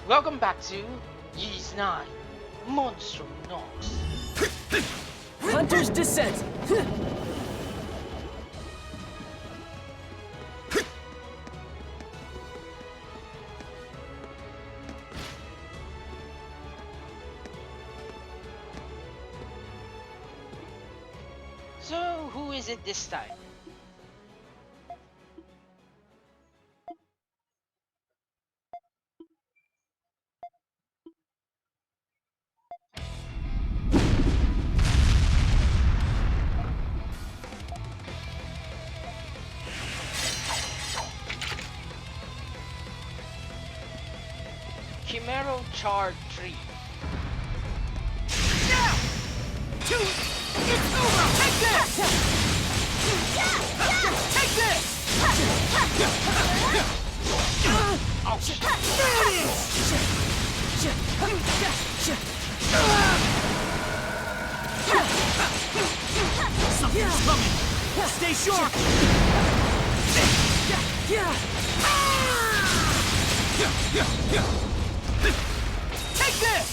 Welcome back to Ye's 9 Monstrum Nox. Hunter's Descent! So, who is it this time? Chimero Char Tree. Now! It's over! Take this! Take this! Ouch! There it is! Something's coming! Stay sharp! Take this!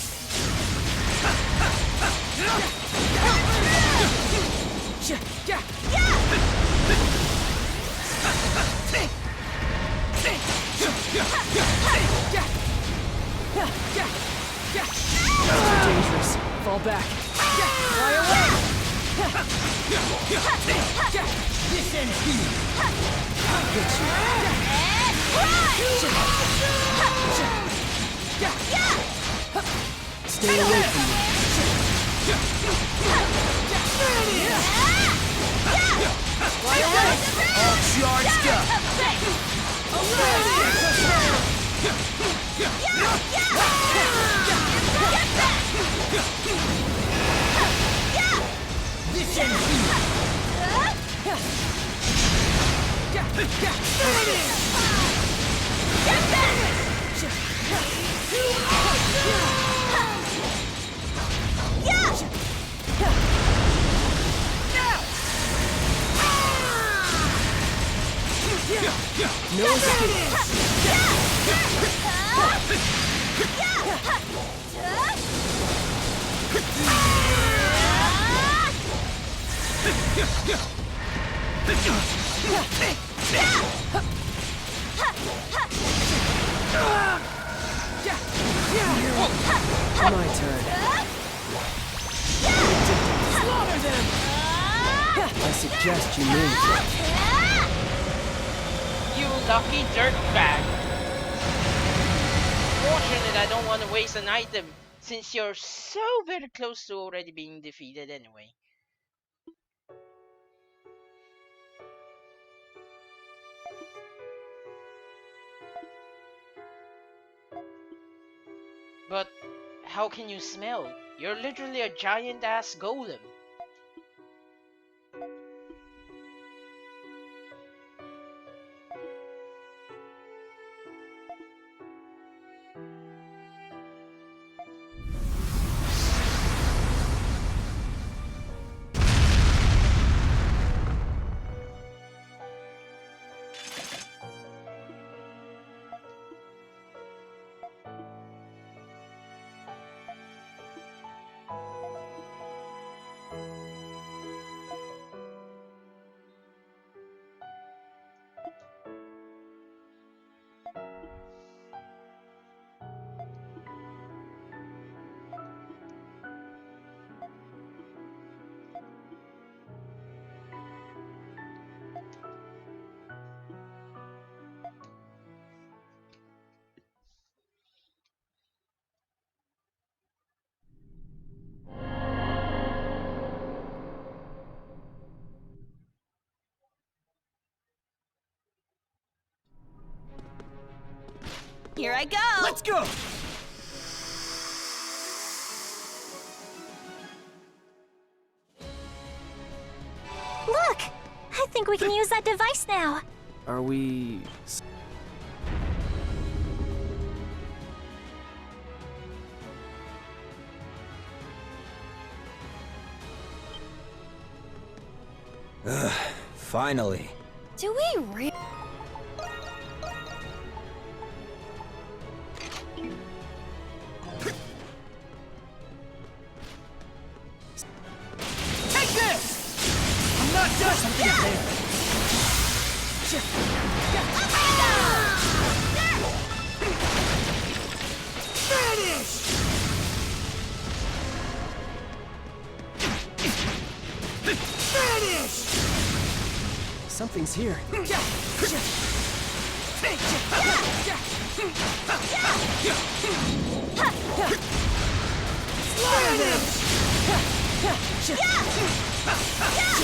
Dangerous. Fall back. Fly away! This ends here. I'll get you. Stay away from me. Fly away! All charged up. This ends here. There it is! Get back! No escape. My turn. Slaughter them! I suggest you move. You lucky dirtbag! Fortunate I don't want to waste an item, since you're so very close to already being defeated anyway. But how can you smell? You're literally a giant-ass golem. Here I go! Let's go! Look! I think we can use that device now. Are we... Finally. Do we really? Something's here. Slaughter them!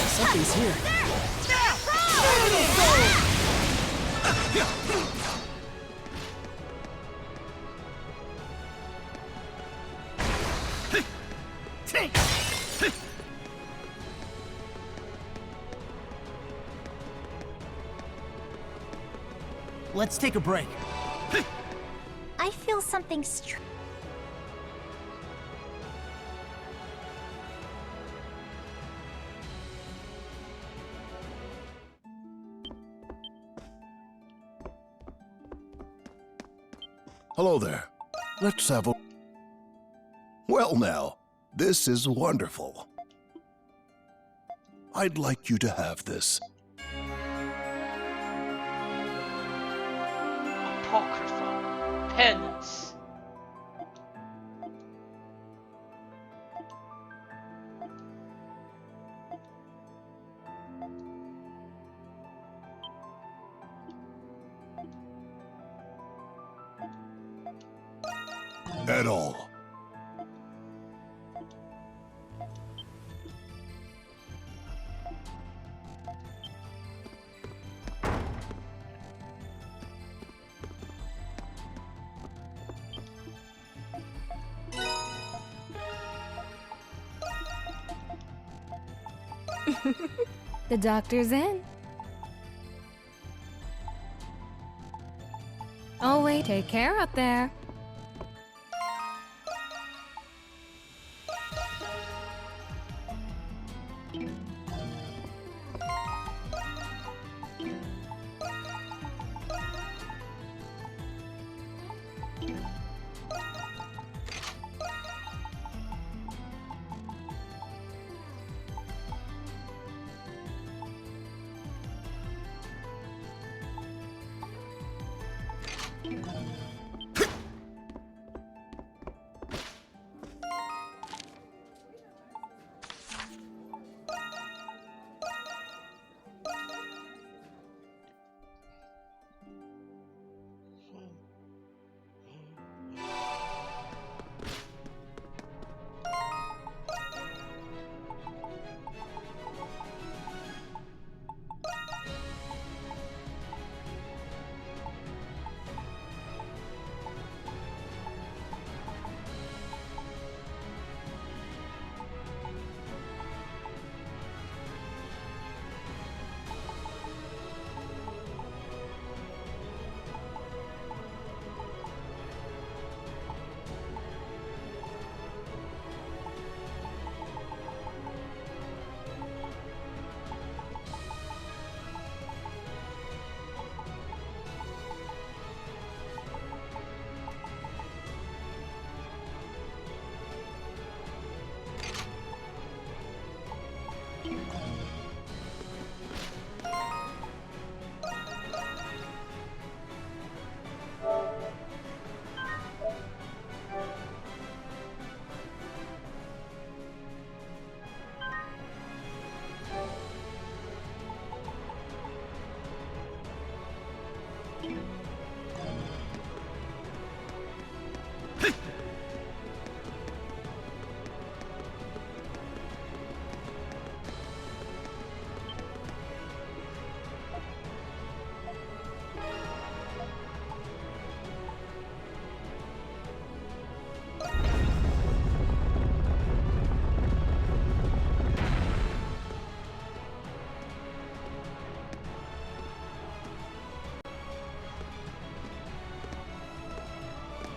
Something's here. Let's take a break. I feel something Hello there. Let's have a... Well now, this is wonderful. I'd like you to have this. Apocrypha. Penance. At all. The doctor's in. Oh wait, take care out there.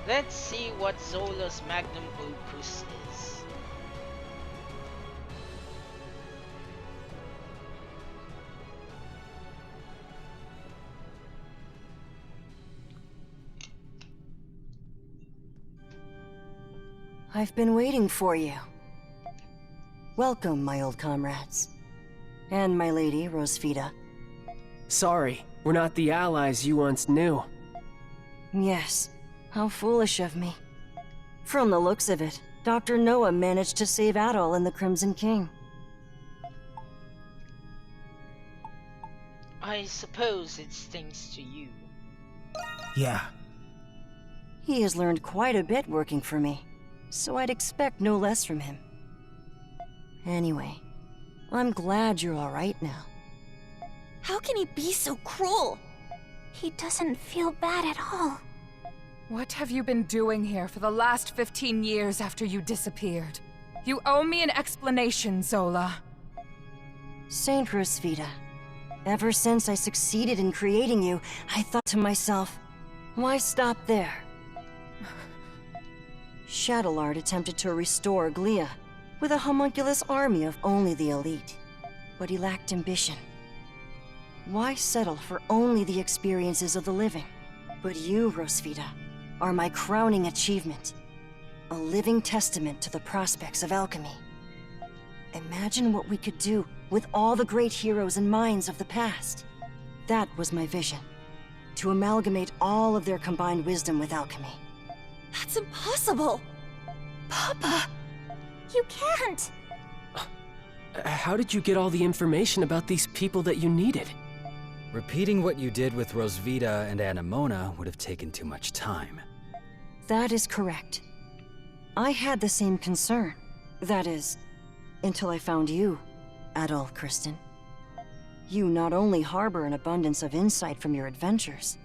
Let's see what Zola's magnum opus is. I've been waiting for you. Welcome, my old comrades. And my lady, Rosfida. Sorry, we're not the allies you once knew. Yes, how foolish of me. From the looks of it, Dr. Noah managed to save Adol and the Crimson King. I suppose it's thanks to you. Yeah. He has learned quite a bit working for me, so I'd expect no less from him. Anyway, I'm glad you're all right now. How can he be so cruel? He doesn't feel bad at all. What have you been doing here for the last 15 years after you disappeared? You owe me an explanation, Zola. Saint Rosvita, ever since I succeeded in creating you, I thought to myself, why stop there? Shadowlord attempted to restore Glia with a homunculus army of only the elite, but he lacked ambition. Why settle for only the experiences of the living? But you, Rosvita, are my crowning achievement. A living testament to the prospects of alchemy. Imagine what we could do with all the great heroes and minds of the past. That was my vision. To amalgamate all of their combined wisdom with alchemy. That's impossible! Papa! You can't! How did you get all the information about these people that you needed? Repeating what you did with Rosvita and Anamona would have taken too much time. That is correct. I had the same concern. That is, until I found you, Adol Kristen. You not only harbor an abundance of insight from your adventures,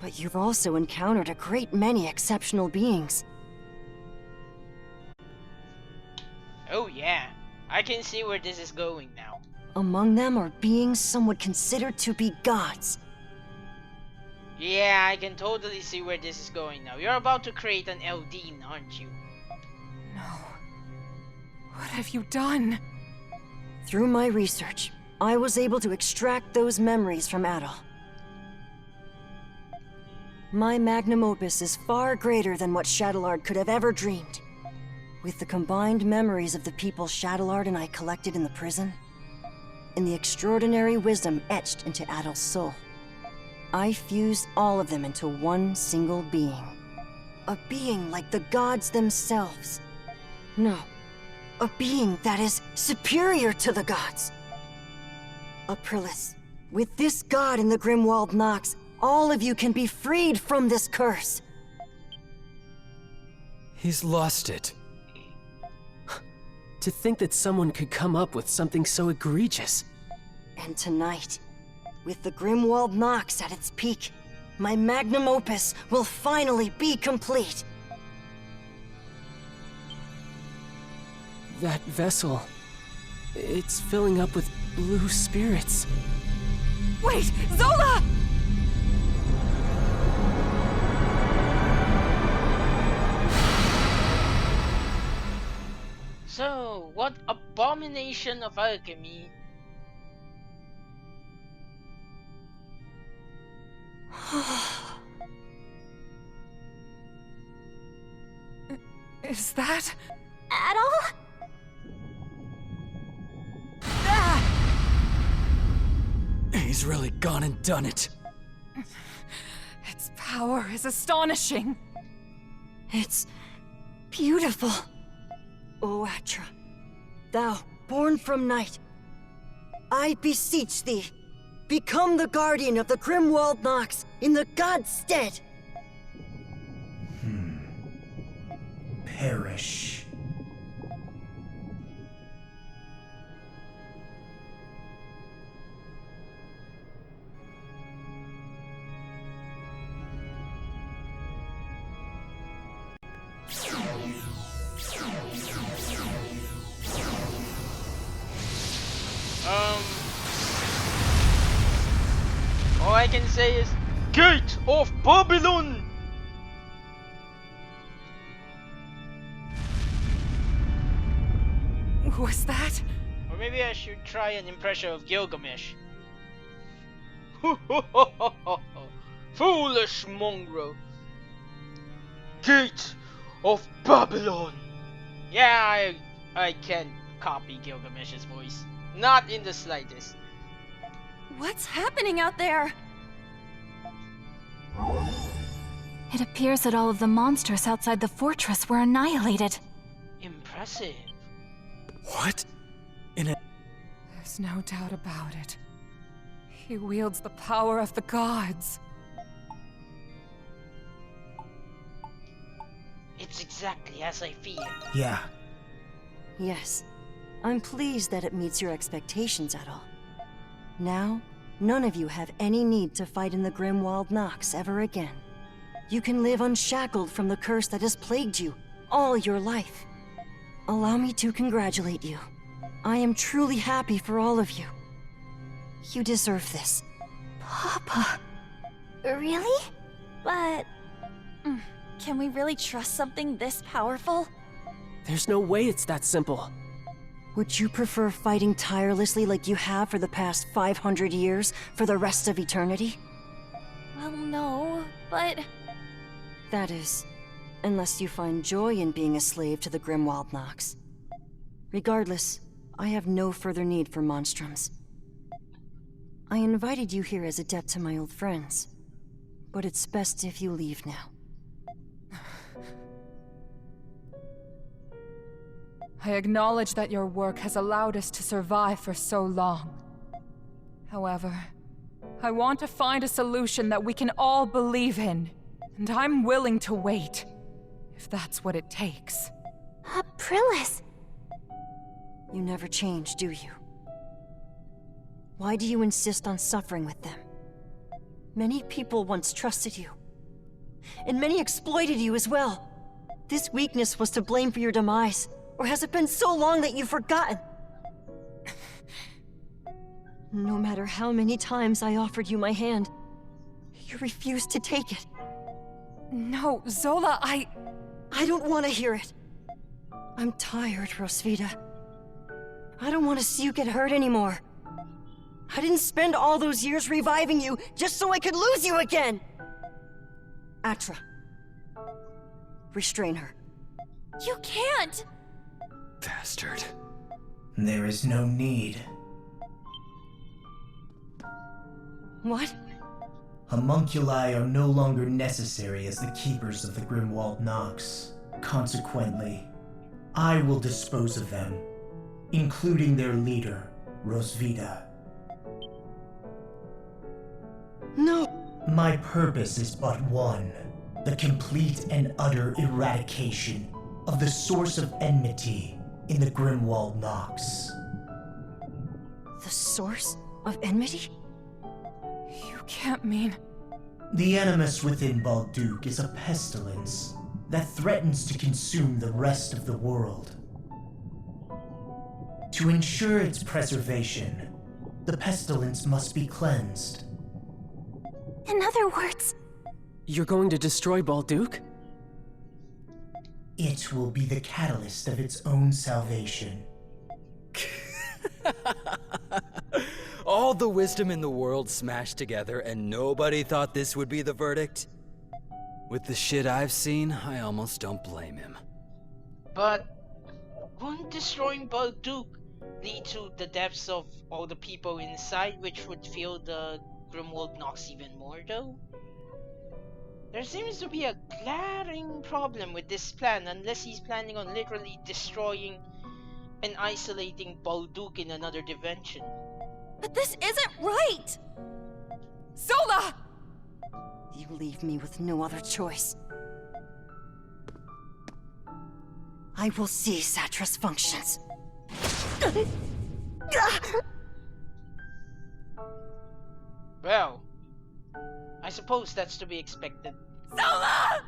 but you've also encountered a great many exceptional beings. Oh yeah, I can see where this is going now. Among them are beings some would consider to be gods. Yeah, I can totally see where this is going now. You're about to create an Eldine, aren't you? No. What have you done? Through my research, I was able to extract those memories from Adol. My magnum opus is far greater than what Shadowlord could have ever dreamed. With the combined memories of the people Shadowlord and I collected in the prison, and the extraordinary wisdom etched into Adol's soul, I fused all of them into one single being. A being like the gods themselves. No, a being that is superior to the gods. Aprilis, with this god in the Grimwald Nox, all of you can be freed from this curse. He's lost it. To think that someone could come up with something so egregious. And tonight, with the Grimwald Nox at its peak, my magnum opus will finally be complete. That vessel, it's filling up with blue spirits. Wait! Zola! So, what abomination of alchemy? Is that... Adol? He's really gone and done it. Its power is astonishing. It's beautiful. O Atra, thou born from night, I beseech thee, become the guardian of the Grimwald Nox in the god's stead. Perish. All I can say is Gate of Babylon! Was that? Or maybe I should try an impression of Gilgamesh. Foolish mongrel! Gate of Babylon! Yeah, I can copy Gilgamesh's voice. Not in the slightest. What's happening out there? It appears that all of the monsters outside the fortress were annihilated. Impressive. What? In a... There's no doubt about it. He wields the power of the gods. It's exactly as I feared. Yeah. Yes. I'm pleased that it meets your expectations at all. Now, none of you have any need to fight in the Grimwald Nox ever again. You can live unshackled from the curse that has plagued you all your life. Allow me to congratulate you. I am truly happy for all of you. You deserve this. Papa. Really? But... can we really trust something this powerful? There's no way it's that simple. Would you prefer fighting tirelessly like you have for the past 500 years for the rest of eternity? Well, no, but... That is, unless you find joy in being a slave to the Grimwald Nox. Regardless, I have no further need for Monstrums. I invited you here as a debt to my old friends, but it's best if you leave now. I acknowledge that your work has allowed us to survive for so long. However, I want to find a solution that we can all believe in, and I'm willing to wait, if that's what it takes. Prillis! You never change, do you? Why do you insist on suffering with them? Many people once trusted you, and many exploited you as well. This weakness was to blame for your demise. Or has it been so long that you've forgotten? No matter how many times I offered you my hand, you refused to take it. No, Zola, I don't want to hear it. I'm tired, Rosvita. I don't want to see you get hurt anymore. I didn't spend all those years reviving you just so I could lose you again! Atra. Restrain her. You can't! Bastard. There is no need. What? Homunculi are no longer necessary as the keepers of the Grimwald Nox. Consequently, I will dispose of them, including their leader, Rosvita. No! My purpose is but one: the complete and utter eradication of the source of enmity in the Grimwald Nox. The source of enmity? You can't mean... The animus within Balduq is a pestilence that threatens to consume the rest of the world. To ensure its preservation, the pestilence must be cleansed. In other words... You're going to destroy Balduq? It will be the catalyst of its own salvation. All the wisdom in the world smashed together, and nobody thought this would be the verdict? With the shit I've seen, I almost don't blame him. But wouldn't destroying Balduq lead to the deaths of all the people inside, which would fuel the Grimwald Nox even more though? There seems to be a glaring problem with this plan unless he's planning on literally destroying and isolating Balduq in another dimension. But this isn't right! Zola! You leave me with no other choice. I will see Satra's functions. Well, I suppose that's to be expected. Zola!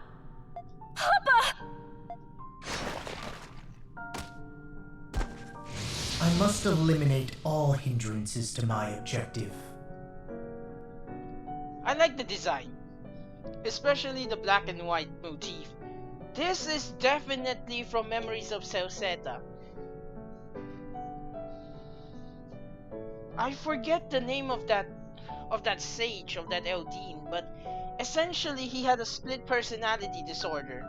Papa! I must eliminate all hindrances to my objective. I like the design, especially the black and white motif. This is definitely from Memories of Celceta. I forget the name of that sage, of that Eldine, but essentially he had a split personality disorder.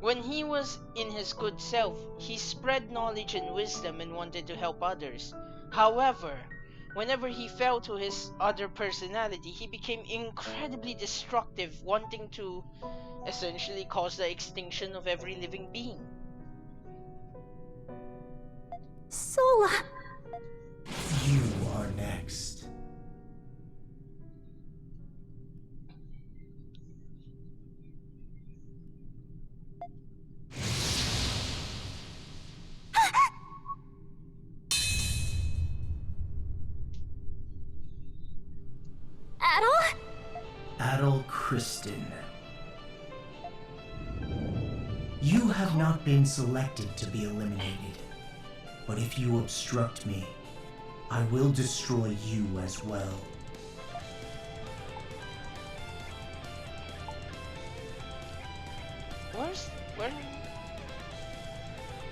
When he was in his good self, he spread knowledge and wisdom and wanted to help others. However, whenever he fell to his other personality, he became incredibly destructive, wanting to essentially cause the extinction of every living being. Zola! You are next. Kristen. You have not been selected to be eliminated, but if you obstruct me, I will destroy you as well. Where?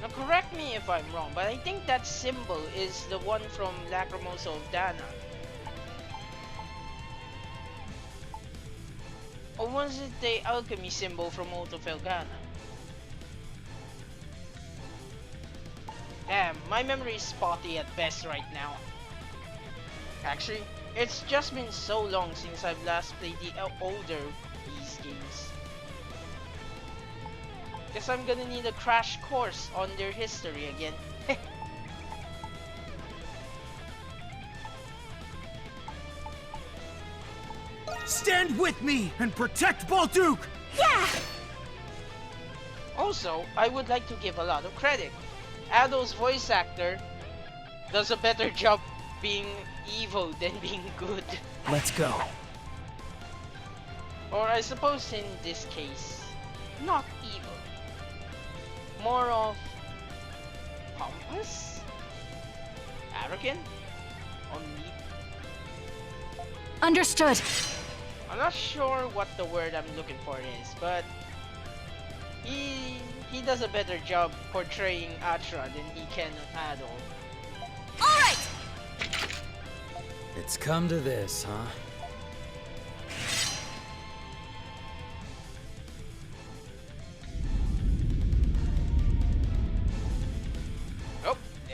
Now correct me if I'm wrong, but I think that symbol is the one from Lacrimosa of Dana. Or was it the alchemy symbol from Oath of Elgana? Damn, my memory is spotty at best right now. Actually, it's just been so long since I've last played the older these games. Guess I'm gonna need a crash course on their history again. Stand with me and protect Balduke! Yeah! Also, I would like to give a lot of credit. Ado's voice actor does a better job being evil than being good. Let's go. Or I suppose in this case, not evil. More of pompous? Arrogant? Or meek? Understood. I'm not sure what the word I'm looking for is, but he does a better job portraying Atra than he can Ado. Alright! It's come to this, huh?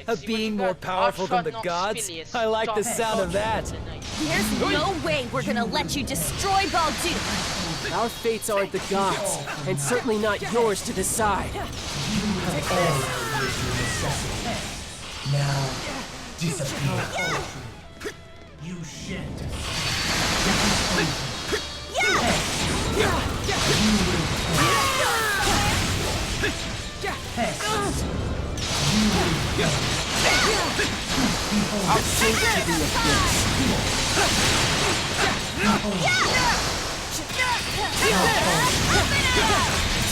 A being more powerful than the gods? I like the sound of that. There's no way we're gonna let you destroy Balduke! Our fates aren't the gods, and certainly not yours to decide. Now, disappear. You shan't. I'll sink to the abyss.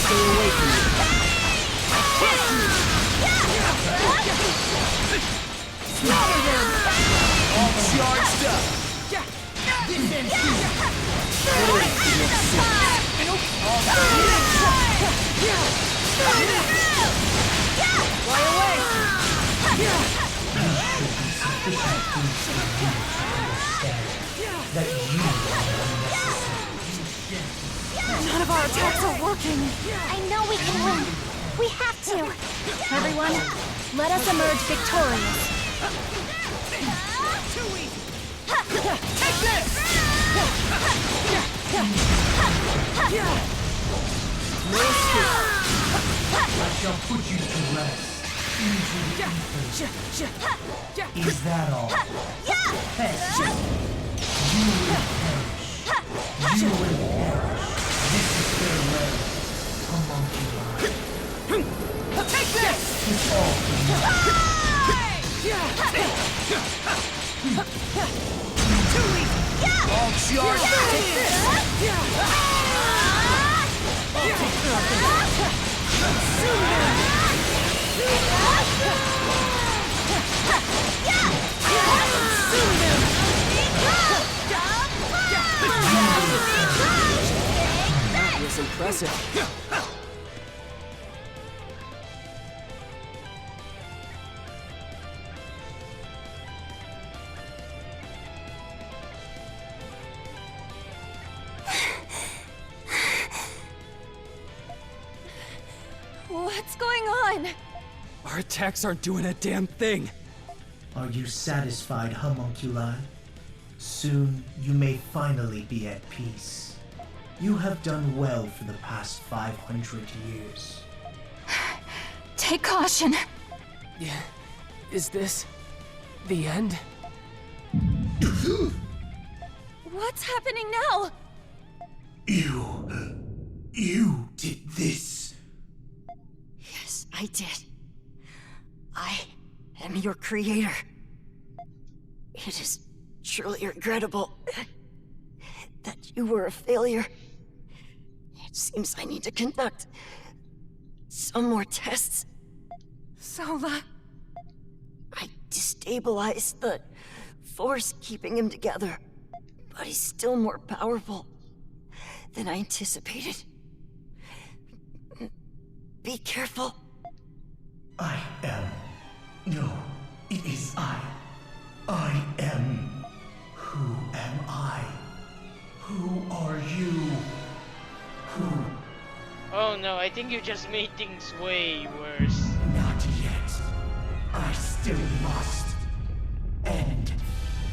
Stay away from me. Slaughter them! All charged up! Fly away! None of our attacks are working. I know we can win. We have to. Everyone, let us emerge victorious. Take this! No escape. I shall put you to rest. Is that all? Pest. You will perish. You will perish. This is farewell. Homunculi. Take this! It's all for All charged! Take this! That was impressive. What's going on? Our attacks aren't doing a damn thing. Are you satisfied, homunculi? Soon you may finally be at peace. You have done well for the past 500 years. Take caution. Yeah. Is this the end? What's happening now? You did this. Yes, I did. I am your creator. It is truly regrettable that you were a failure. Seems I need to conduct some more tests. Sola. I destabilized the force keeping him together, but he's still more powerful than I anticipated. Be careful. I am. No, it is I. I am. Who am I? Who are you? Who? Oh no, I think you just made things way worse. Not yet. I still must. End.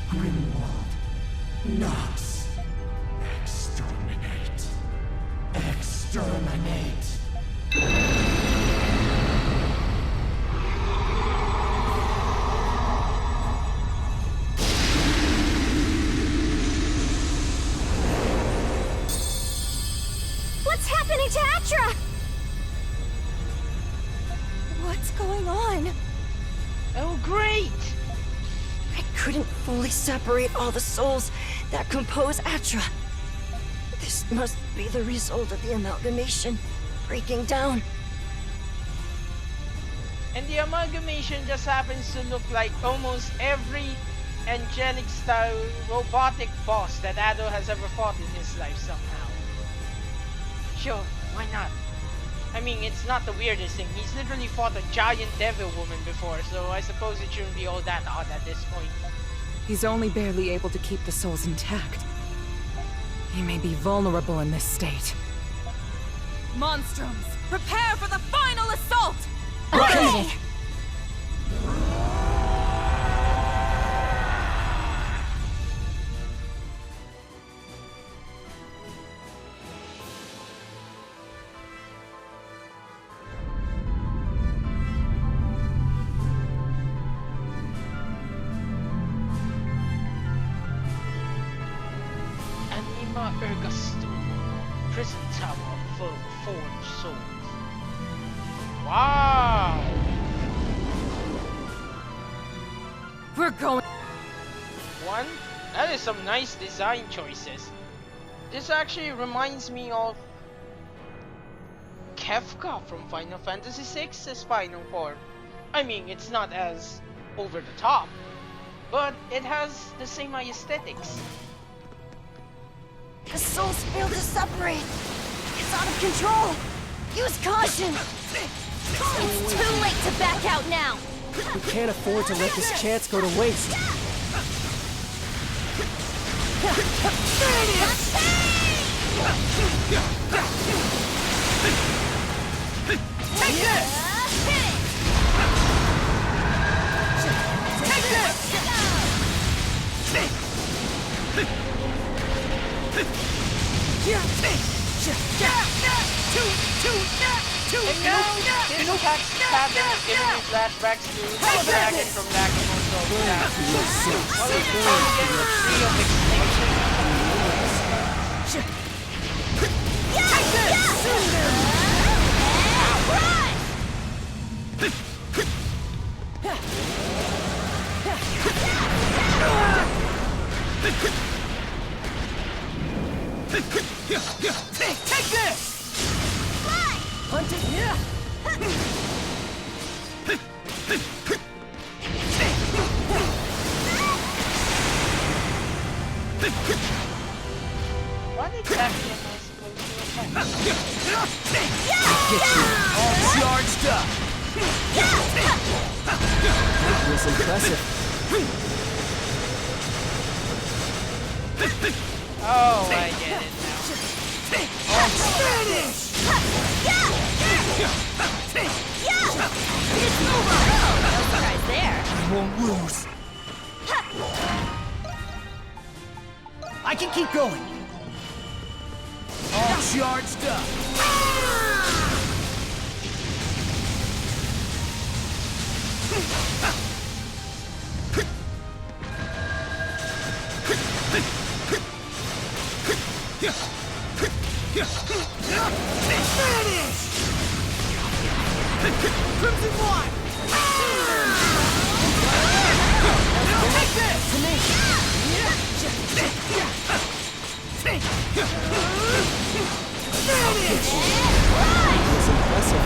Grimwald. Nox. Exterminate. Exterminate. What's happening to Atra? What's going on? Oh great! I couldn't fully separate all the souls that compose Atra. This must be the result of the amalgamation breaking down. And the amalgamation just happens to look like almost every angelic style robotic boss that Ado has ever fought in his life somehow. Sure, why not? I mean, it's not the weirdest thing. He's literally fought a giant devil woman before, so I suppose it shouldn't be all that odd at this point. He's only barely able to keep the souls intact. He may be vulnerable in this state. Monstrums, prepare for the final assault! Okay. Anima Ergastulum, prison tower of forged souls. Wow! We're going... One, that is some nice design choices. This actually reminds me of Kefka from Final Fantasy VI's final form. I mean, it's not as over the top, but it has the same aesthetics. The souls failed to separate. It's out of control. Use caution. It's too late to back out now. We can't afford to let this chance go to waste. Take this! Take this! Impact's pattern is giving me flashbacks to the dragon from Lacrimal Soul Attack. While it's trying to get free of extinction. Take this! Take this! Hunt it! Yeah! What exactly am I supposed to attack? Get you all charged up! That was impressive. Oh, I get it now. It's over! No surprise there. I won't lose. I can keep going. All charged up. Crimson One! Take this! To me! It's impressive.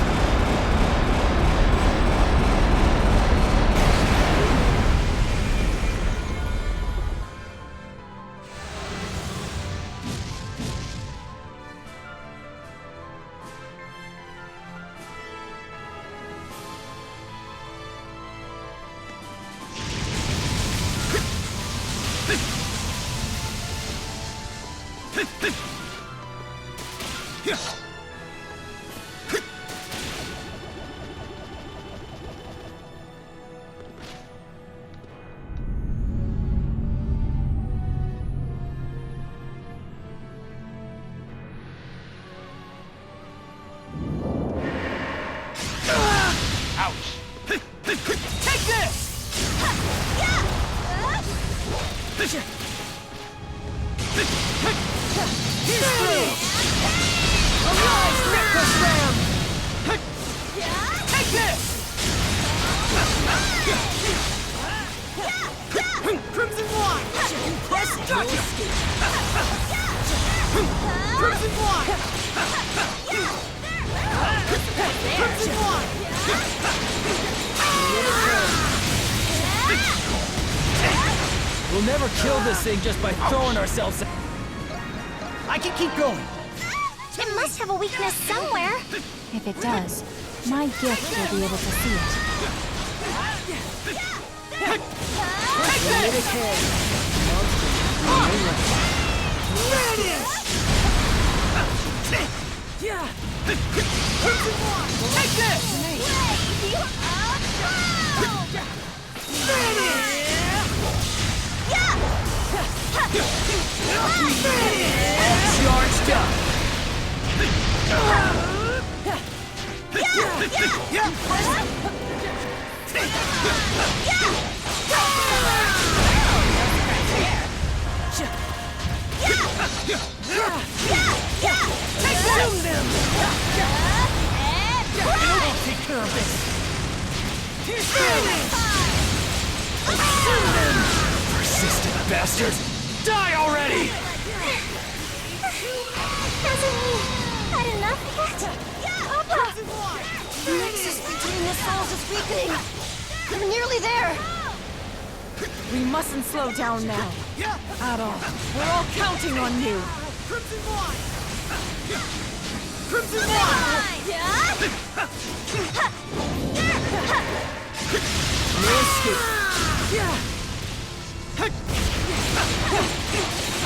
We'll never kill this thing just by throwing ourselves at. I can keep going. It must have a weakness somewhere. If it does, my gift will be able to see it. Kinetic head. Monstrum. Take this! Charged up. Consume them! I'll take care of this. Consume them! Persistent bastards! Die already! Hasn't he had enough yet? Papa! The nexus between the souls is weakening. We're nearly there. We mustn't slow down now. At all. We're all counting on you. Crimson Crimson No escape.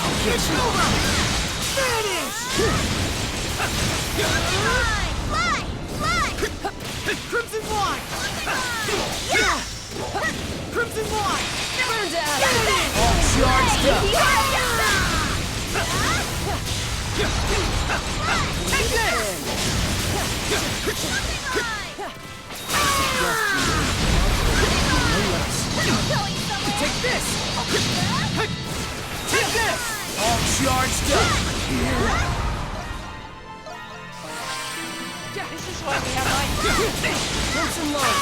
I'll get you. Finish! Fly! Crimson Wine! Crimson Wine! Burn to atoms! All charged up! Take this! Take this! Take this! All charged up! This is why we have light. Crimson Line!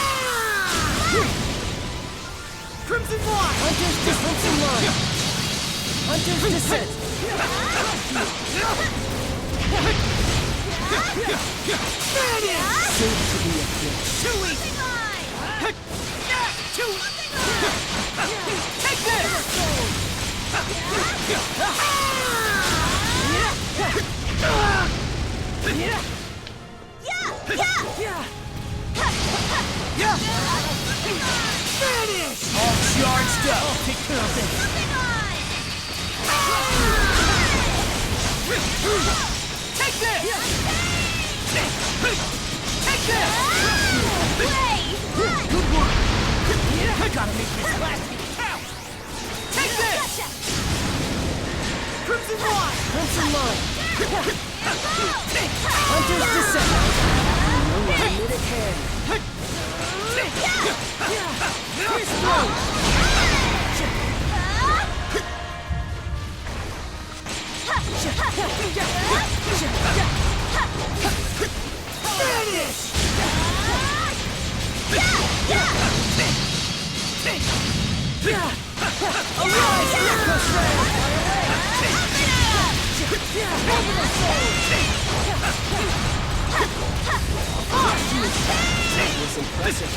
Crimson Line! Hunter's Crimson Line! Hunter's Descent! Safe to be a bitch. Too easy! Take this! Finish! All charged up! I'll take care of this! Take this! Take this! Good one! I gotta make this last count! Take this! Crimson Line! Crimson Line! Hunter's Descent! Kinetic hand! Here's through! Finish! Arise, Necro's Ram! Over the soul! That was impressive.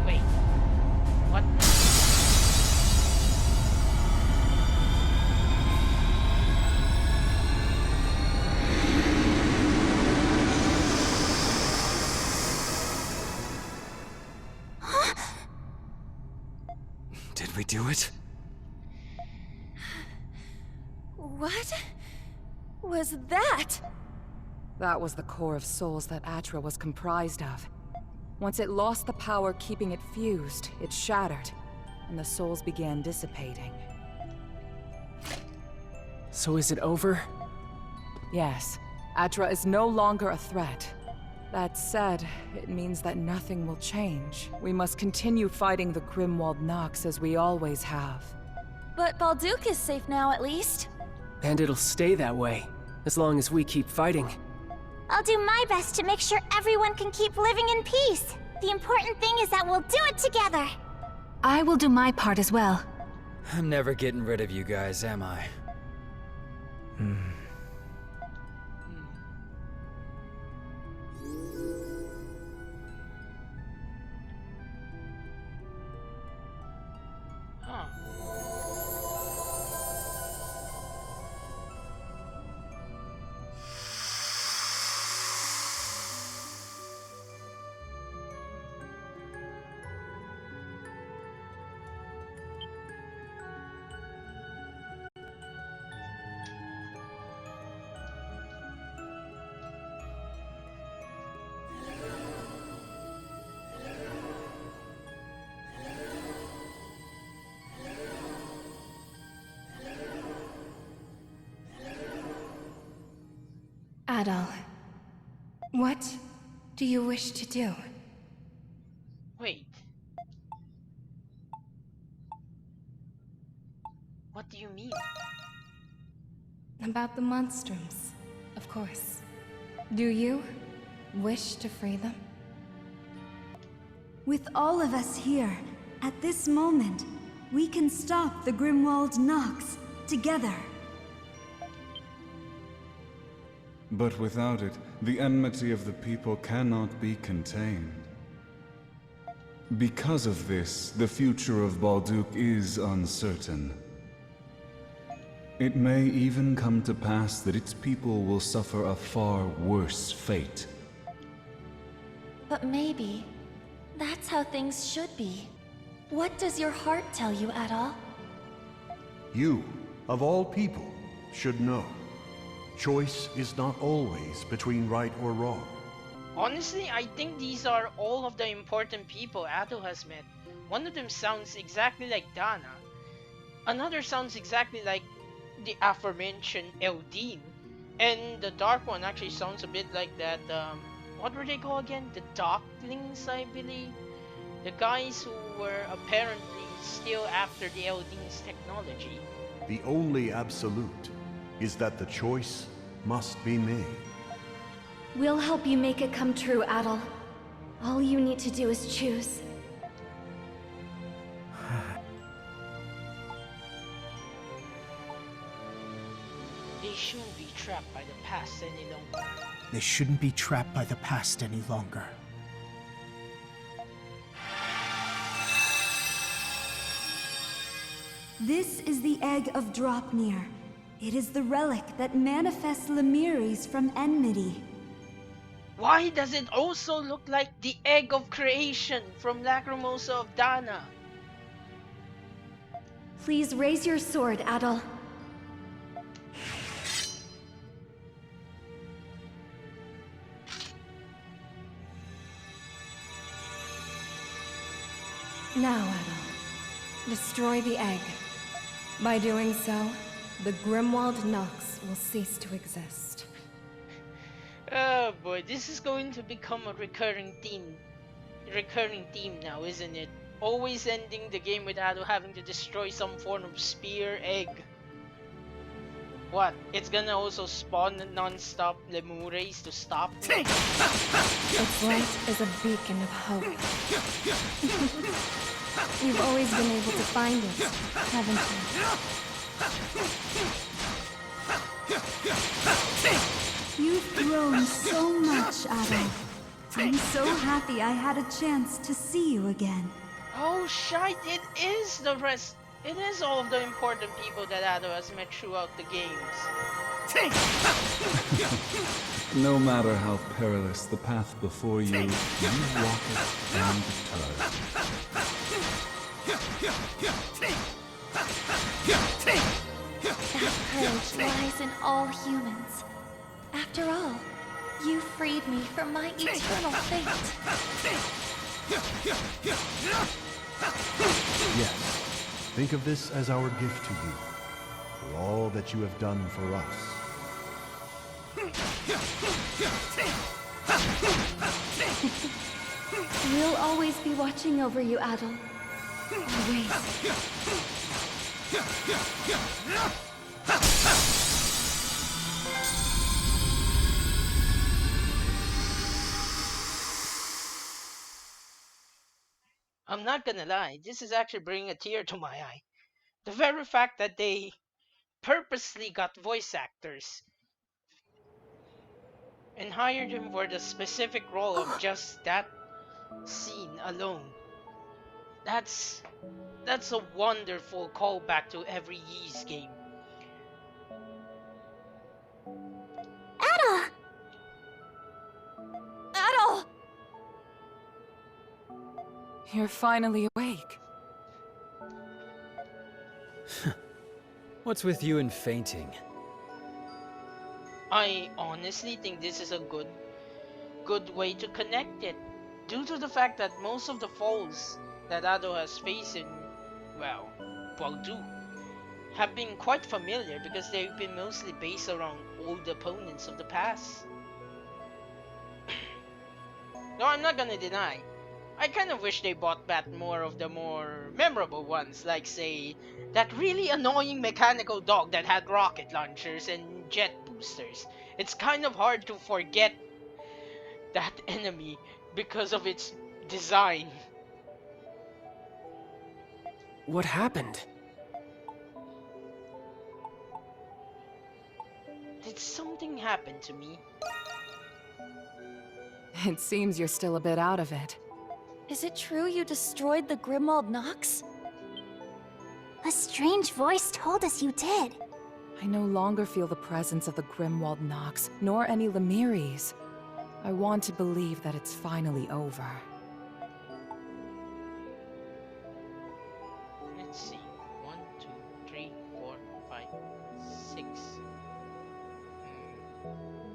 Wait. What? Did we do it? What was that? That was the core of souls that Atra was comprised of. Once it lost the power keeping it fused, it shattered, and the souls began dissipating. So is it over? Yes, Atra is no longer a threat. That said, it means that nothing will change. We must continue fighting the Grimwald Nox as we always have. But Balduke is safe now, at least. And it'll stay that way, as long as we keep fighting. I'll do my best to make sure everyone can keep living in peace. The important thing is that we'll do it together. I will do my part as well. I'm never getting rid of you guys, am I? Huh. Adol, what do you wish to do? Wait. What do you mean? About the Monstrums, of course. Do you wish to free them? With all of us here, at this moment, we can stop the Grimwald Nox together. But without it, the enmity of the people cannot be contained. Because of this, the future of Balduke is uncertain. It may even come to pass that its people will suffer a far worse fate. But maybe that's how things should be. What does your heart tell you, Adol? You, of all people, should know. Choice is not always between right or wrong. Honestly, I think these are all of the important people Ado has met. One of them sounds exactly like Dana. Another sounds exactly like the aforementioned Eldine. And the dark one actually sounds a bit like that, what were they called again? The Darklings, I believe? The guys who were apparently still after the Eldine's technology. The only absolute is that the choice must be made. We'll help you make it come true, Adol. All you need to do is choose. They shouldn't be trapped by the past any longer. They shouldn't be trapped by the past any longer. This is the Egg of Dropnir. It is the relic that manifests Lemiris from enmity. Why does it also look like the Egg of Creation from Lacrimosa of Dana? Please raise your sword, Adol. Now, Adol, destroy the egg. By doing so, the Grimwald Nox will cease to exist. Oh boy, this is going to become a recurring theme now, isn't it? always ending the game with Ado having to destroy some form of spear egg. What? It's gonna also spawn non-stop lemures to stop me? Its light is a beacon of hope. You've always been able to find it, haven't you? You've grown so much, Ado. I'm so happy I had a chance to see you again. Oh shite, it is the rest. It is all of the important people that Ado has met throughout the games. No matter how perilous the path before you walk it undeterred. That courage lies in all humans. After all, you freed me from my eternal fate. Yes. Think of this as our gift to you, for all that you have done for us. We'll always be watching over you, Ado. Always. I'm not gonna lie, this is actually bringing a tear to my eye. The very fact that they purposely got voice actors and hired him for the specific role of just that scene alone. That's a wonderful callback to every Ys game. Ado! Ado! You're finally awake. What's with you and fainting? I honestly think this is a good way to connect it, due to the fact that most of the foes that Ado has faced in, well, Baldur, have been quite familiar because they've been mostly based around old opponents of the past. No, I'm not gonna deny, I kind of wish they brought back more of the more memorable ones, like say, that really annoying mechanical dog that had rocket launchers and jet boosters. It's kind of hard to forget that enemy because of its design. What happened? Did something happen to me? It seems you're still a bit out of it. Is it true you destroyed the Grimwald Nox? A strange voice told us you did. I no longer feel the presence of the Grimwald Nox, nor any Lemires. I want to believe that it's finally over. Let's see. 1, 2, 3, 4, 5, 6.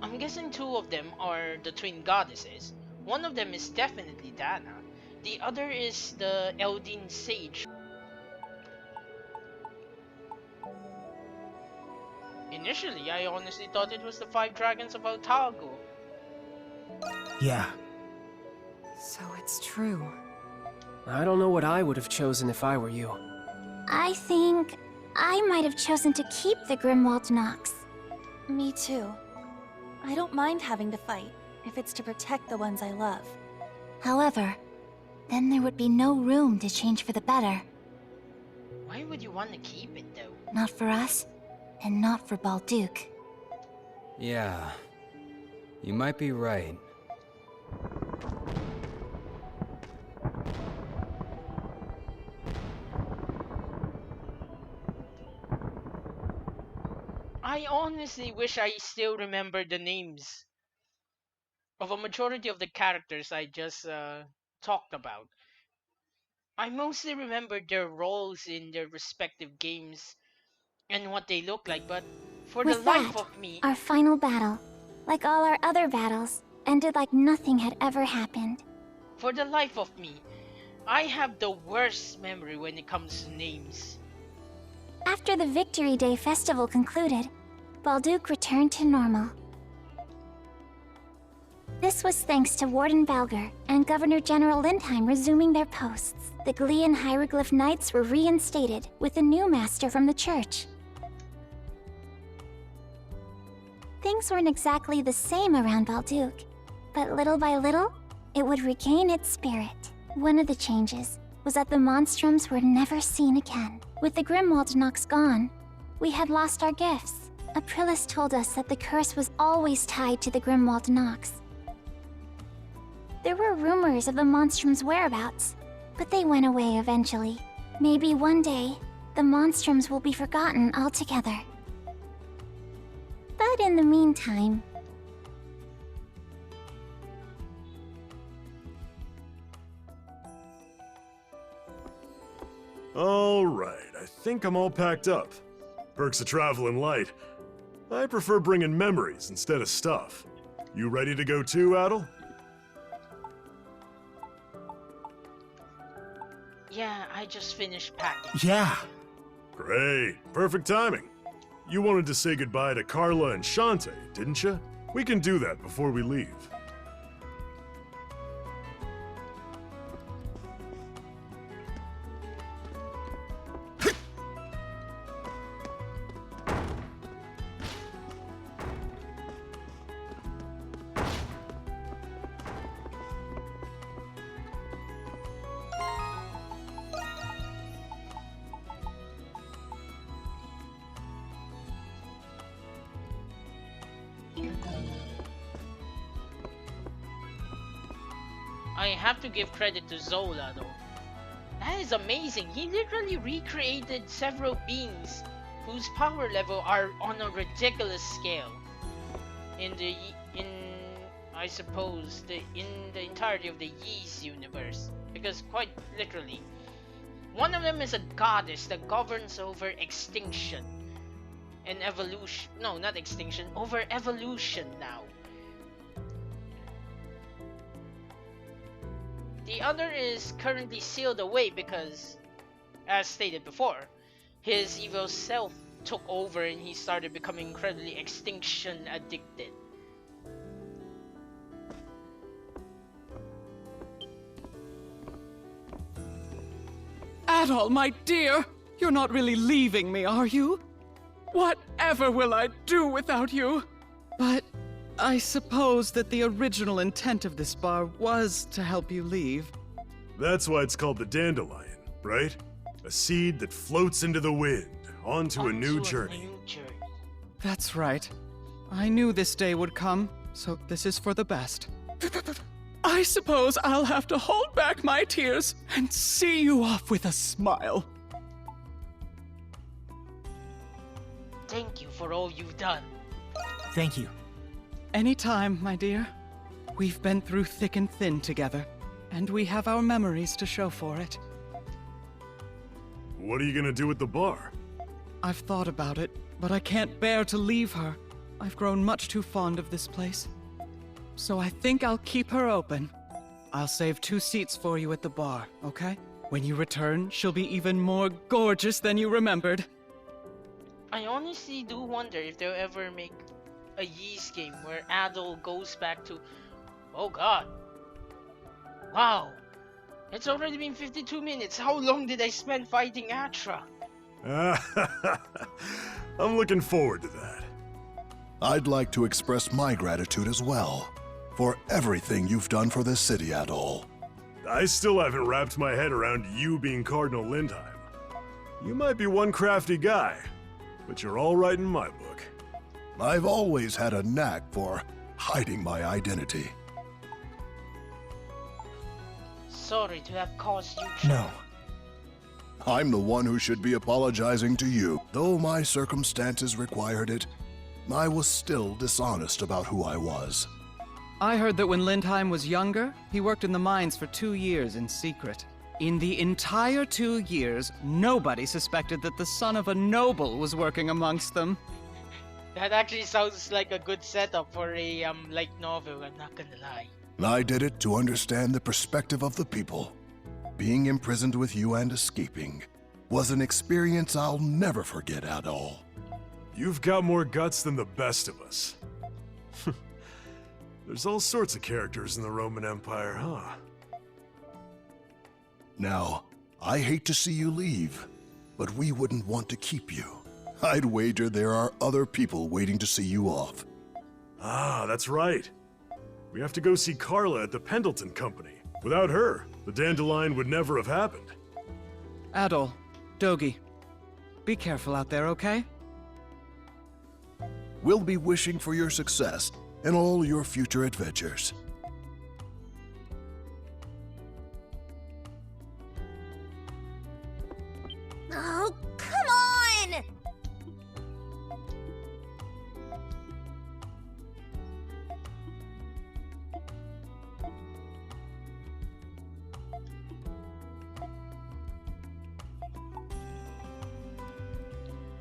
I'm guessing 2 of them are the twin goddesses. One of them is definitely Dana. The other is the Eldin Sage. Initially, I honestly thought it was the 5 dragons of Altago. Yeah. So it's true. I don't know what I would have chosen if I were you. I think I might have chosen to keep the Grimwald Nox. Me too. I don't mind having to fight, if it's to protect the ones I love. However, then there would be no room to change for the better. Why would you want to keep it though? Not for us, and not for Balduq. Yeah, you might be right. I honestly wish I still remember the names of a majority of the characters I just talked about. I mostly remember their roles in their respective games and what they look like, but for the With life that, of me, our final battle, like all our other battles, ended like nothing had ever happened. for the life of me, I have the worst memory when it comes to names. After the Victory Day festival concluded, Balduq returned to normal. This was thanks to Warden Balger and Governor General Lindheim resuming their posts. The Glean Hieroglyph Knights were reinstated with a new master from the church. Things weren't exactly the same around Balduc, but little by little, it would regain its spirit. One of the changes was that the Monstrums were never seen again. With the Grimwald Nox gone, we had lost our gifts. Aprilis told us that the curse was always tied to the Grimwald Nox. There were rumors of the Monstrum's whereabouts, but they went away eventually. Maybe one day, the Monstrums will be forgotten altogether. But in the meantime... Alright, I think I'm all packed up. Perks of traveling light. I prefer bringing memories instead of stuff. You ready to go too, Adel? Yeah, I just finished packing. Yeah. Great, perfect timing. You wanted to say goodbye to Carla and Shantae, didn't you? We can do that before we leave. I have to give credit to Zola though. That is amazing. He literally recreated several beings whose power level are on a ridiculous scale. In the entirety of the Ys universe. Because quite literally, one of them is a goddess that governs over extinction and evolution. No, not extinction, over evolution now. The other is currently sealed away because, as stated before, his evil self took over and he started becoming incredibly extinction addicted. Adol, my dear, you're not really leaving me, are you? Whatever will I do without you? But I suppose that the original intent of this bar was to help you leave. That's why it's called the Dandelion, right? A seed that floats into the wind, onto a new journey. That's right. I knew this day would come, so this is for the best. I suppose I'll have to hold back my tears and see you off with a smile. Thank you for all you've done. Thank you. Anytime, my dear. We've been through thick and thin together, and we have our memories to show for it. What are you gonna do with the bar? I've thought about it, but I can't bear to leave her. I've grown much too fond of this place. So I think I'll keep her open. I'll save 2 seats for you at the bar, okay? When you return, she'll be even more gorgeous than you remembered. I honestly do wonder if they'll ever make a Ys game where Adol goes back to... Oh god. Wow. It's already been 52 minutes. How long did I spend fighting Atra? I'm looking forward to that. I'd like to express my gratitude as well, for everything you've done for this city, Adol. I still haven't wrapped my head around you being Cardinal Lindheim. You might be one crafty guy, but you're all right in my book. I've always had a knack for hiding my identity. Sorry to have caused you trouble. No. I'm the one who should be apologizing to you. Though my circumstances required it, I was still dishonest about who I was. I heard that when Lindheim was younger, he worked in the mines for 2 years in secret. In the entire 2 years, nobody suspected that the son of a noble was working amongst them. That actually sounds like a good setup for a light novel, I'm not gonna lie. I did it to understand the perspective of the people. Being imprisoned with you and escaping was an experience I'll never forget at all. You've got more guts than the best of us. There's all sorts of characters in the Roman Empire, huh? Now, I hate to see you leave, but we wouldn't want to keep you. I'd wager there are other people waiting to see you off. Ah, that's right. We have to go see Carla at the Pendleton Company. Without her, the Dandelion would never have happened. Adol, Dogi, be careful out there, okay? We'll be wishing for your success in all your future adventures. Oh, come on!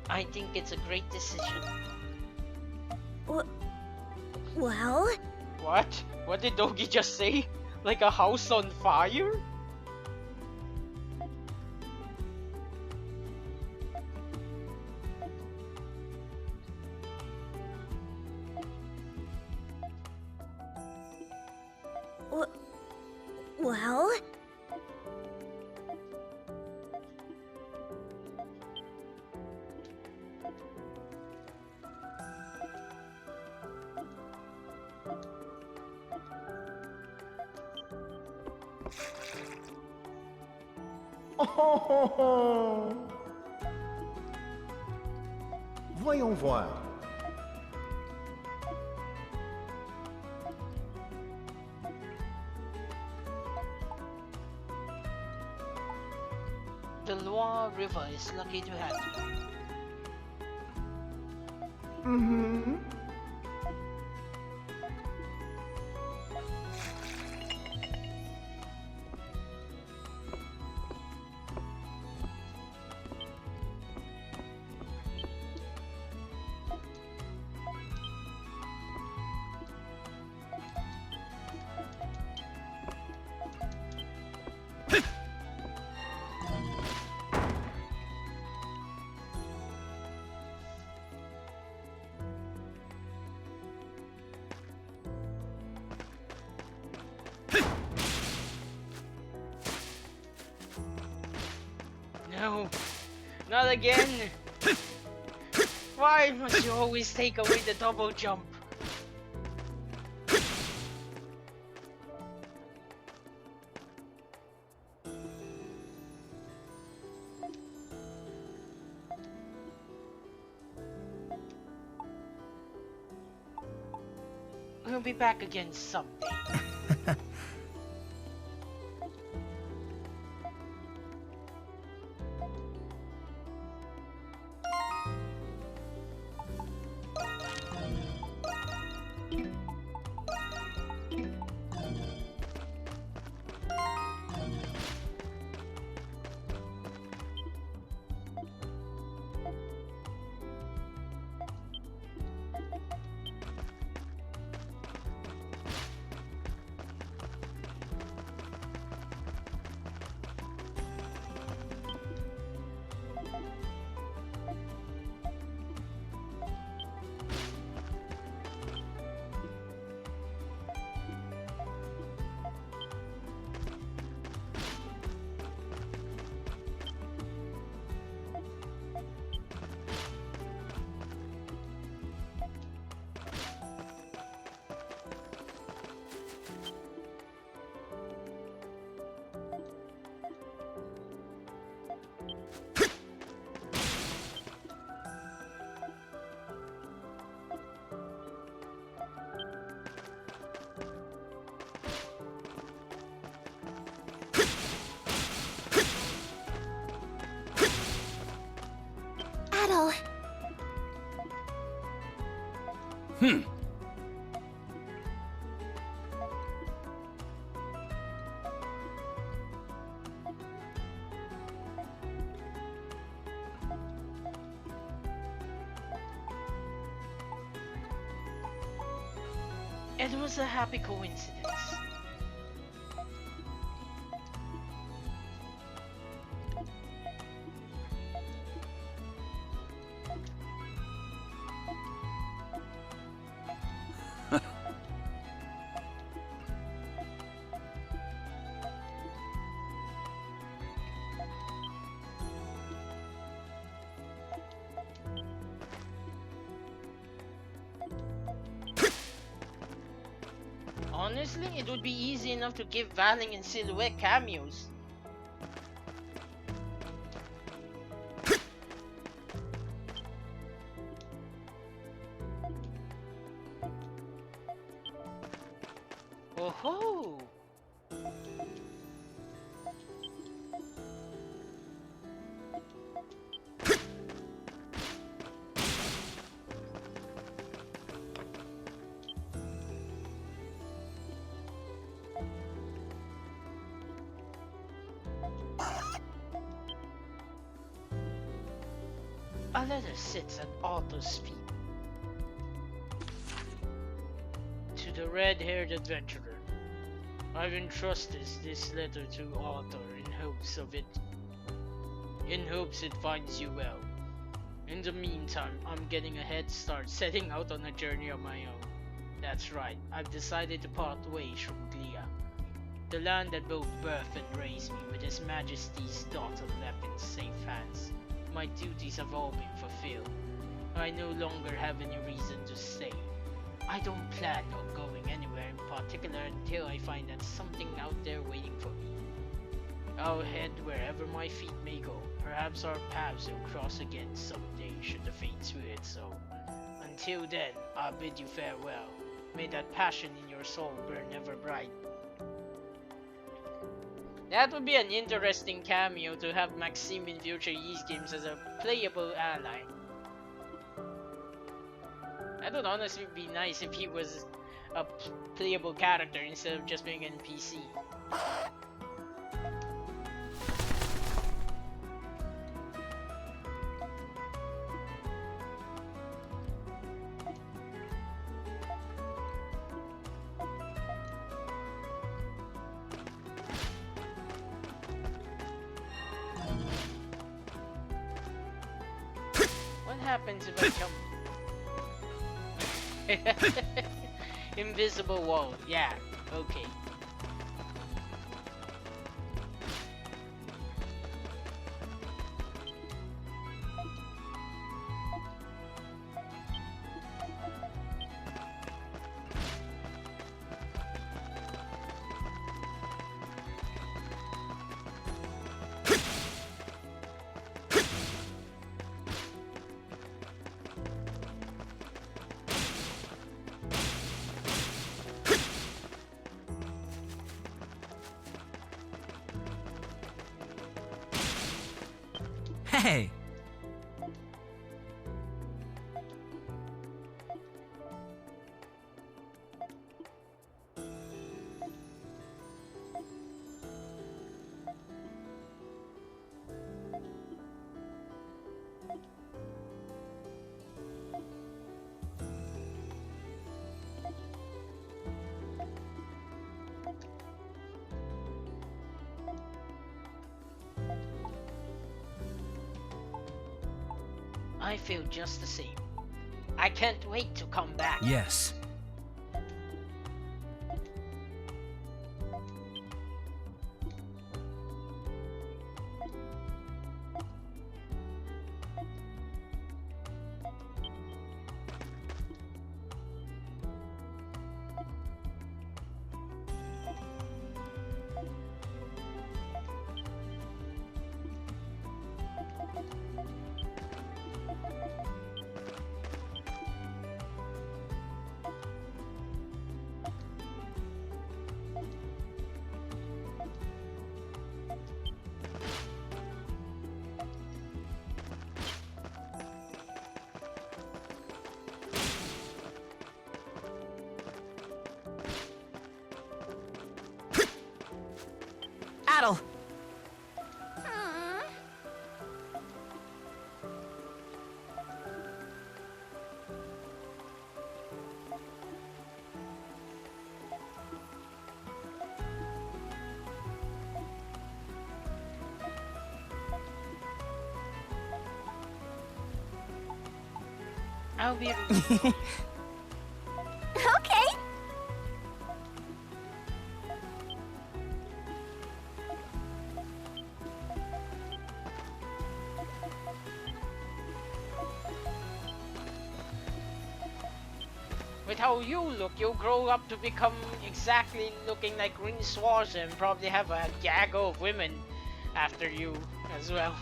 I think it's a great decision. Well? What? What did Dogi just say? Like a house on fire? Well? Oh, voyons voir. The Loire River is lucky to have you. Mm-hmm. No, not again. Why must you always take away the double jump? We'll be back again someday. Adol. It was a happy coincidence. Honestly, it would be easy enough to give Valing and Silhouette cameos. Oh ho! A letter sits at Otto's feet. To the red-haired adventurer, I've entrusted this letter to Otto in hopes it finds you well. In the meantime, I'm getting a head start setting out on a journey of my own. That's right, I've decided to part ways from Glia, the land that both birthed and raised me. With His Majesty's daughter left in safe hands, my duties have all been fulfilled. I no longer have any reason to stay. I don't plan on going anywhere in particular until I find that something out there waiting for me. I'll head wherever my feet may go. Perhaps our paths will cross again someday should the fates will it so. Until then, I bid you farewell. May that passion in your soul burn ever bright. That would be an interesting cameo to have Maxime in future Ys games as a playable ally. That would honestly be nice if he was a playable character instead of just being an NPC. What happens if I jump? Invisible wall, yeah, okay. Hey! I feel just the same. I can't wait to come back. Yes. Adel! I'll be Okay. With how you look, you'll grow up to become exactly looking like Rin Swarza and probably have a gag of women after you as well.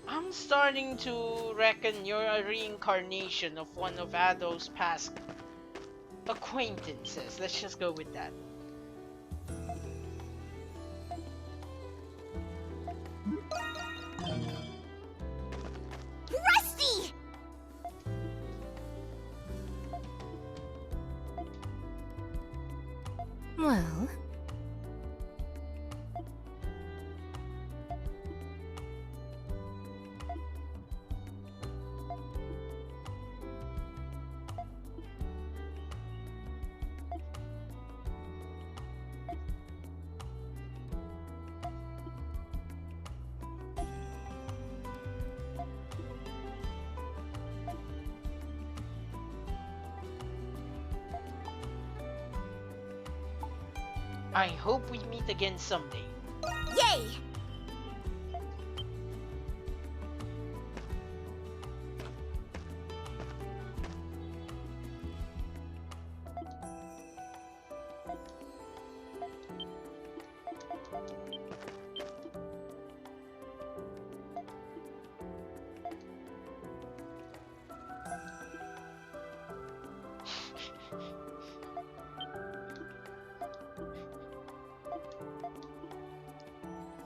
I'm starting to reckon you're a reincarnation of one of Ado's past acquaintances. Let's just go with that. Rusty! Well, I hope we meet again someday. Yay!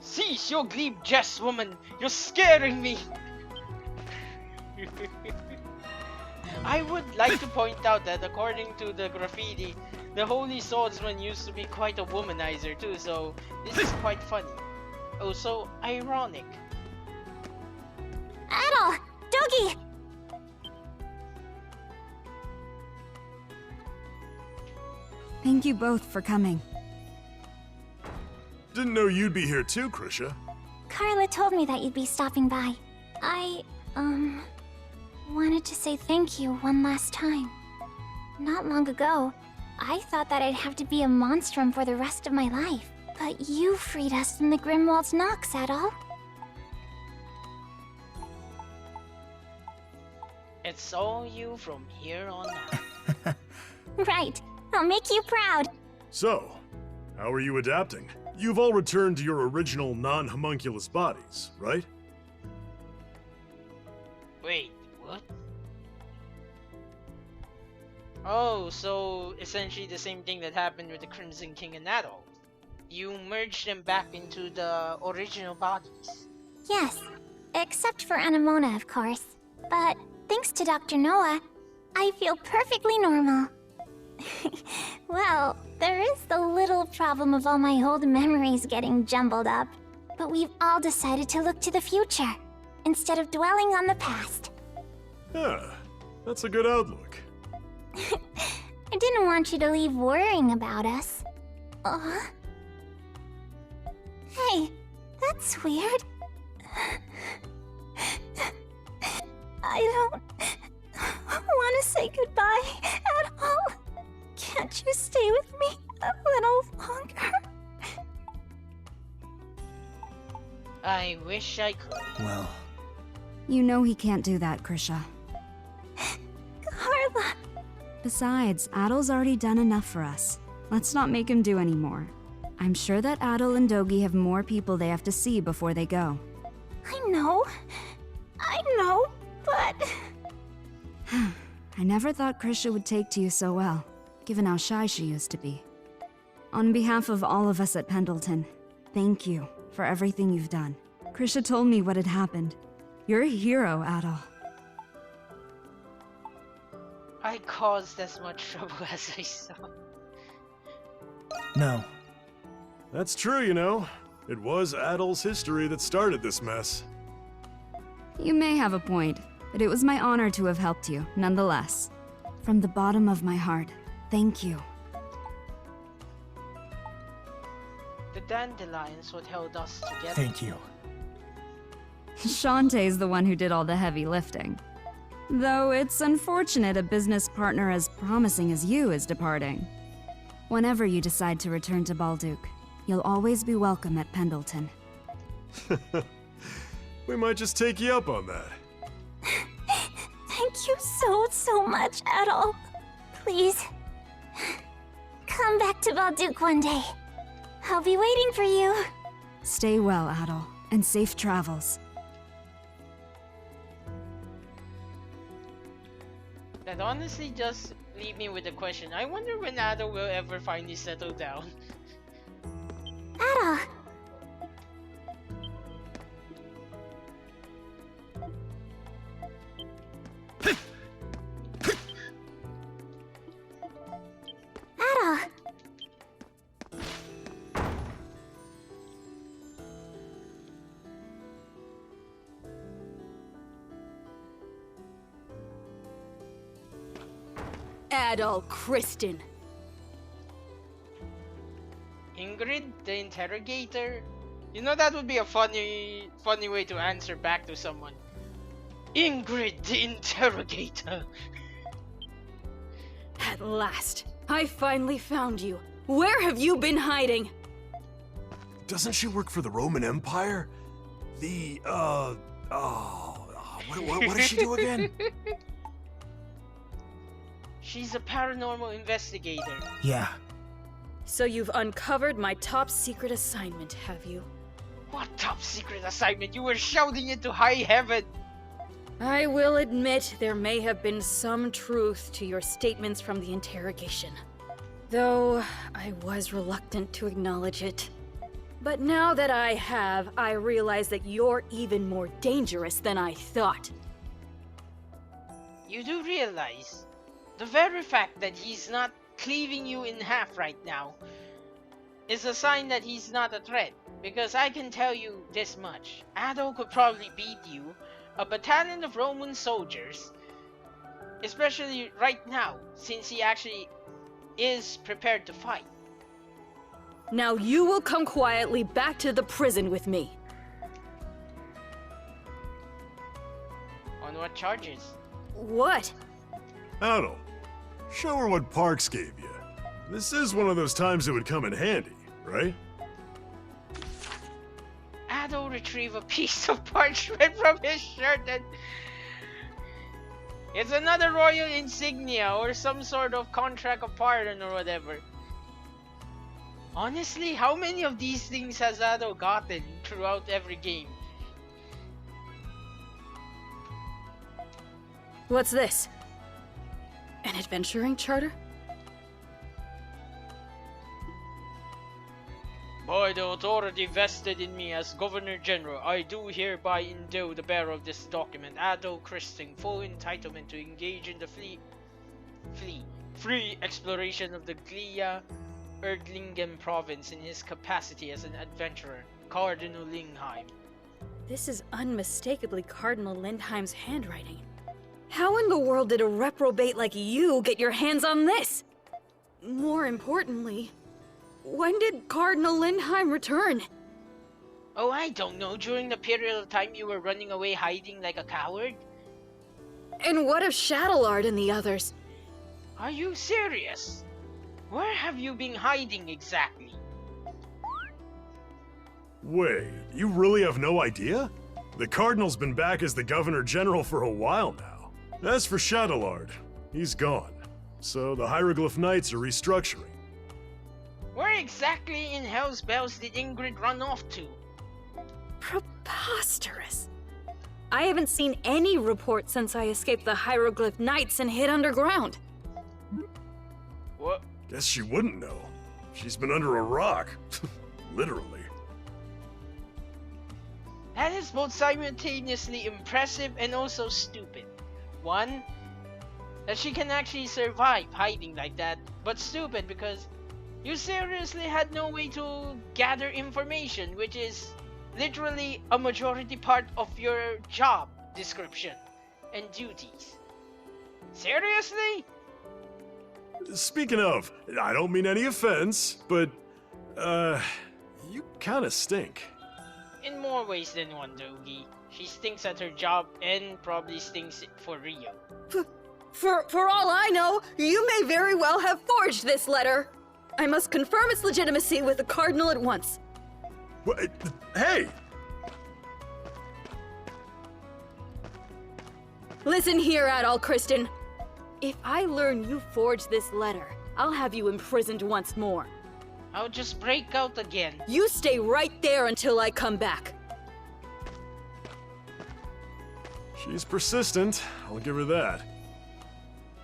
Cease your glebe jest, woman! You're scaring me! I would like to point out that according to the graffiti, the Holy Swordsman used to be quite a womanizer too, so this is quite funny. Also ironic. Adol! Doogie! Thank you both for coming. Didn't know you'd be here too, Krisha. Carla told me that you'd be stopping by. I, wanted to say thank you one last time. Not long ago, I thought that I'd have to be a monstrum for the rest of my life. But you freed us from the Grimwald's Nox, Adol. It's all you from here on out. Right. I'll make you proud. So, how are you adapting? You've all returned to your original non-homunculus bodies, right? Wait, what? Oh, so essentially the same thing that happened with the Crimson King and Adol. You merged them back into the original bodies. Yes. Except for Anemona, of course. But thanks to Dr. Noah, I feel perfectly normal. Well, there is the little problem of all my old memories getting jumbled up. But we've all decided to look to the future, instead of dwelling on the past. Yeah, that's a good outlook. I didn't want you to leave worrying about us. Hey, that's weird. I don't want to say goodbye at all. Can't you stay with me a little longer? I wish I could. Well, You know he can't do that, Krisha. Carla! Besides, Adol's already done enough for us. Let's not make him do any more. I'm sure that Adol and Dogi have more people they have to see before they go. I know, but... I never thought Krisha would take to you so well, given how shy she used to be. On behalf of all of us at Pendleton, thank you for everything you've done. Krisha told me what had happened. You're a hero, Adol. I caused as much trouble as I saw. no. That's true, you know. It was Adol's history that started this mess. You may have a point, but it was my honor to have helped you, nonetheless. From the bottom of my heart, thank you. The dandelions what held us together. Thank you. Shantae's the one who did all the heavy lifting. Though it's unfortunate a business partner as promising as you is departing. Whenever you decide to return to Balduke, you'll always be welcome at Pendleton. We might just take you up on that. Thank you so much, Adol. Please, come back to Balduke one day. I'll be waiting for you. Stay well, Adol, and safe travels. That honestly just leave me with a question. I wonder when Ado will ever finally settle down. Adol! Adol! Adol Kristen. Ingrid, the interrogator? You know, that would be a funny way to answer back to someone. Ingrid, the interrogator. At last, I finally found you. Where have you been hiding? Doesn't she work for the Roman Empire? What does she do again? She's a paranormal investigator. Yeah. So you've uncovered my top secret assignment, have you? What top secret assignment? You were shouting it to high heaven! I will admit there may have been some truth to your statements from the interrogation. Though I was reluctant to acknowledge it. But now that I have, I realize that you're even more dangerous than I thought. You do realize, the very fact that he's not cleaving you in half right now is a sign that he's not a threat. Because I can tell you this much, Ado could probably beat you, a battalion of Roman soldiers, especially right now, since he actually is prepared to fight. Now you will come quietly back to the prison with me. On what charges? What? Adol, show her what Parks gave you. This is one of those times it would come in handy, right? Ado retrieve a piece of parchment from his shirt and it's another royal insignia or some sort of contract of pardon or whatever. Honestly, how many of these things has Ado gotten throughout every game? What's this? An adventuring charter? By the authority vested in me as Governor General, I do hereby endow the bearer of this document, Ado Kristen, full entitlement to engage in the free exploration of the Glia Erdlingen province in his capacity as an adventurer, Cardinal Lingheim. This is unmistakably Cardinal Lindheim's handwriting. How in the world did a reprobate like you get your hands on this? More importantly, when did Cardinal Lindheim return? Oh, I don't know. During the period of time you were running away hiding like a coward? And what of Shadowlord and the others? Are you serious? Where have you been hiding exactly? Wait, you really have no idea? The Cardinal's been back as the Governor General for a while now. As for Shadowlord, he's gone. So the Hieroglyph Knights are restructuring. Where exactly in Hell's Bells did Ingrid run off to? Preposterous. I haven't seen any report since I escaped the Hieroglyph Knights and hid underground. What? Guess she wouldn't know. She's been under a rock. Literally. That is both simultaneously impressive and also stupid. One, that she can actually survive hiding like that, but stupid because You seriously had no way to gather information, which is literally a majority part of your job description and duties. Seriously? Speaking of, I don't mean any offense, but, you kinda stink. In more ways than one, Dogi. She stinks at her job and probably stinks for Rio. For all I know, you may very well have forged this letter. I must confirm its legitimacy with the Cardinal at once. What? Hey! Listen here, Adol Kristen. If I learn you forged this letter, I'll have you imprisoned once more. I'll just break out again. You stay right there until I come back. She's persistent, I'll give her that.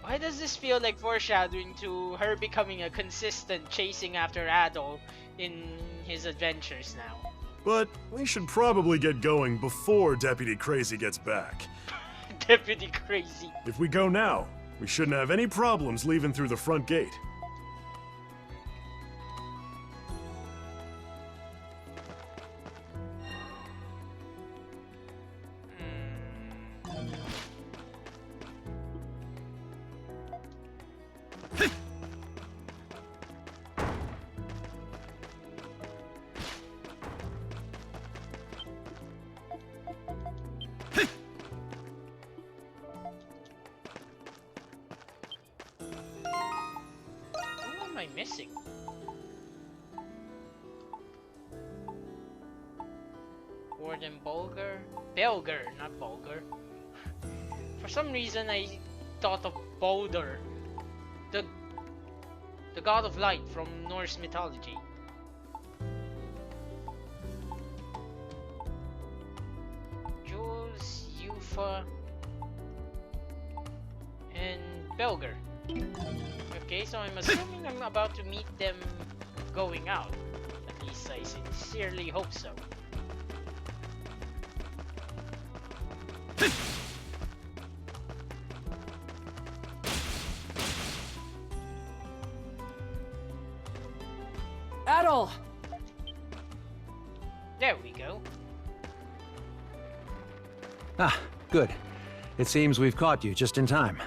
Why does this feel like foreshadowing to her becoming a consistent chasing after Adol in his adventures now? But we should probably get going before Deputy Crazy gets back. Deputy Crazy. If we go now, we shouldn't have any problems leaving through the front gate. Missing. Warden Belger, not Bulger. For some reason I thought of Baldur, the god of light from Norse mythology. Jules, Yufa, and Belger. Okay, so I'm assuming I'm about to meet them going out. At least I sincerely hope so. Adol! There we go. Ah, good. It seems we've caught you just in time.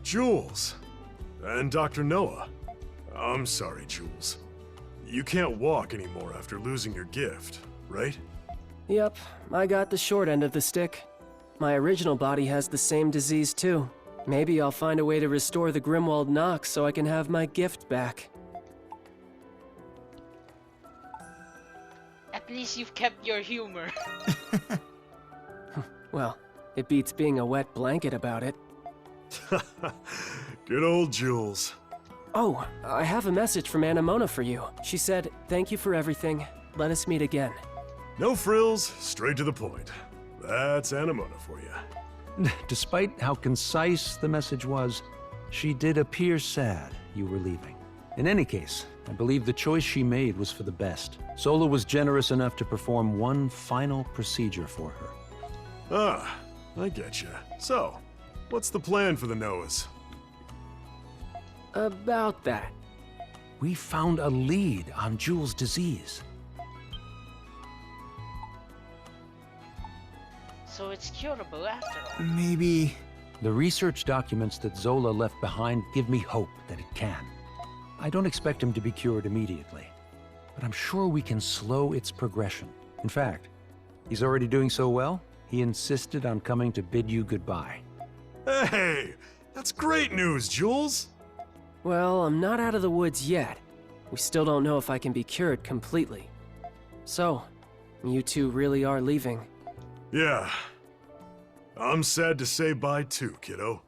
Jules! And Dr. Noah. I'm sorry, Jules. You can't walk anymore after losing your gift, right? Yep, I got the short end of the stick. My original body has the same disease too. Maybe I'll find a way to restore the Grimwald Nox so I can have my gift back. At least you've kept your humor. Well, it beats being a wet blanket about it. Good old Jules. Oh, I have a message from Anima for you. She said, "Thank you for everything. Let us meet again." No frills, straight to the point. That's Anima for you. Despite how concise the message was, she did appear sad you were leaving. In any case, I believe the choice she made was for the best. Zola was generous enough to perform one final procedure for her. Ah, I get you. So, what's the plan for the Noahs? About that. We found a lead on Jules' disease. So it's curable after all. Maybe... The research documents that Zola left behind give me hope that it can. I don't expect him to be cured immediately, but I'm sure we can slow its progression. In fact, he's already doing so well, he insisted on coming to bid you goodbye. Hey! That's great news, Jules! Well, I'm not out of the woods yet. We still don't know if I can be cured completely. So, you two really are leaving. Yeah. I'm sad to say bye too, kiddo.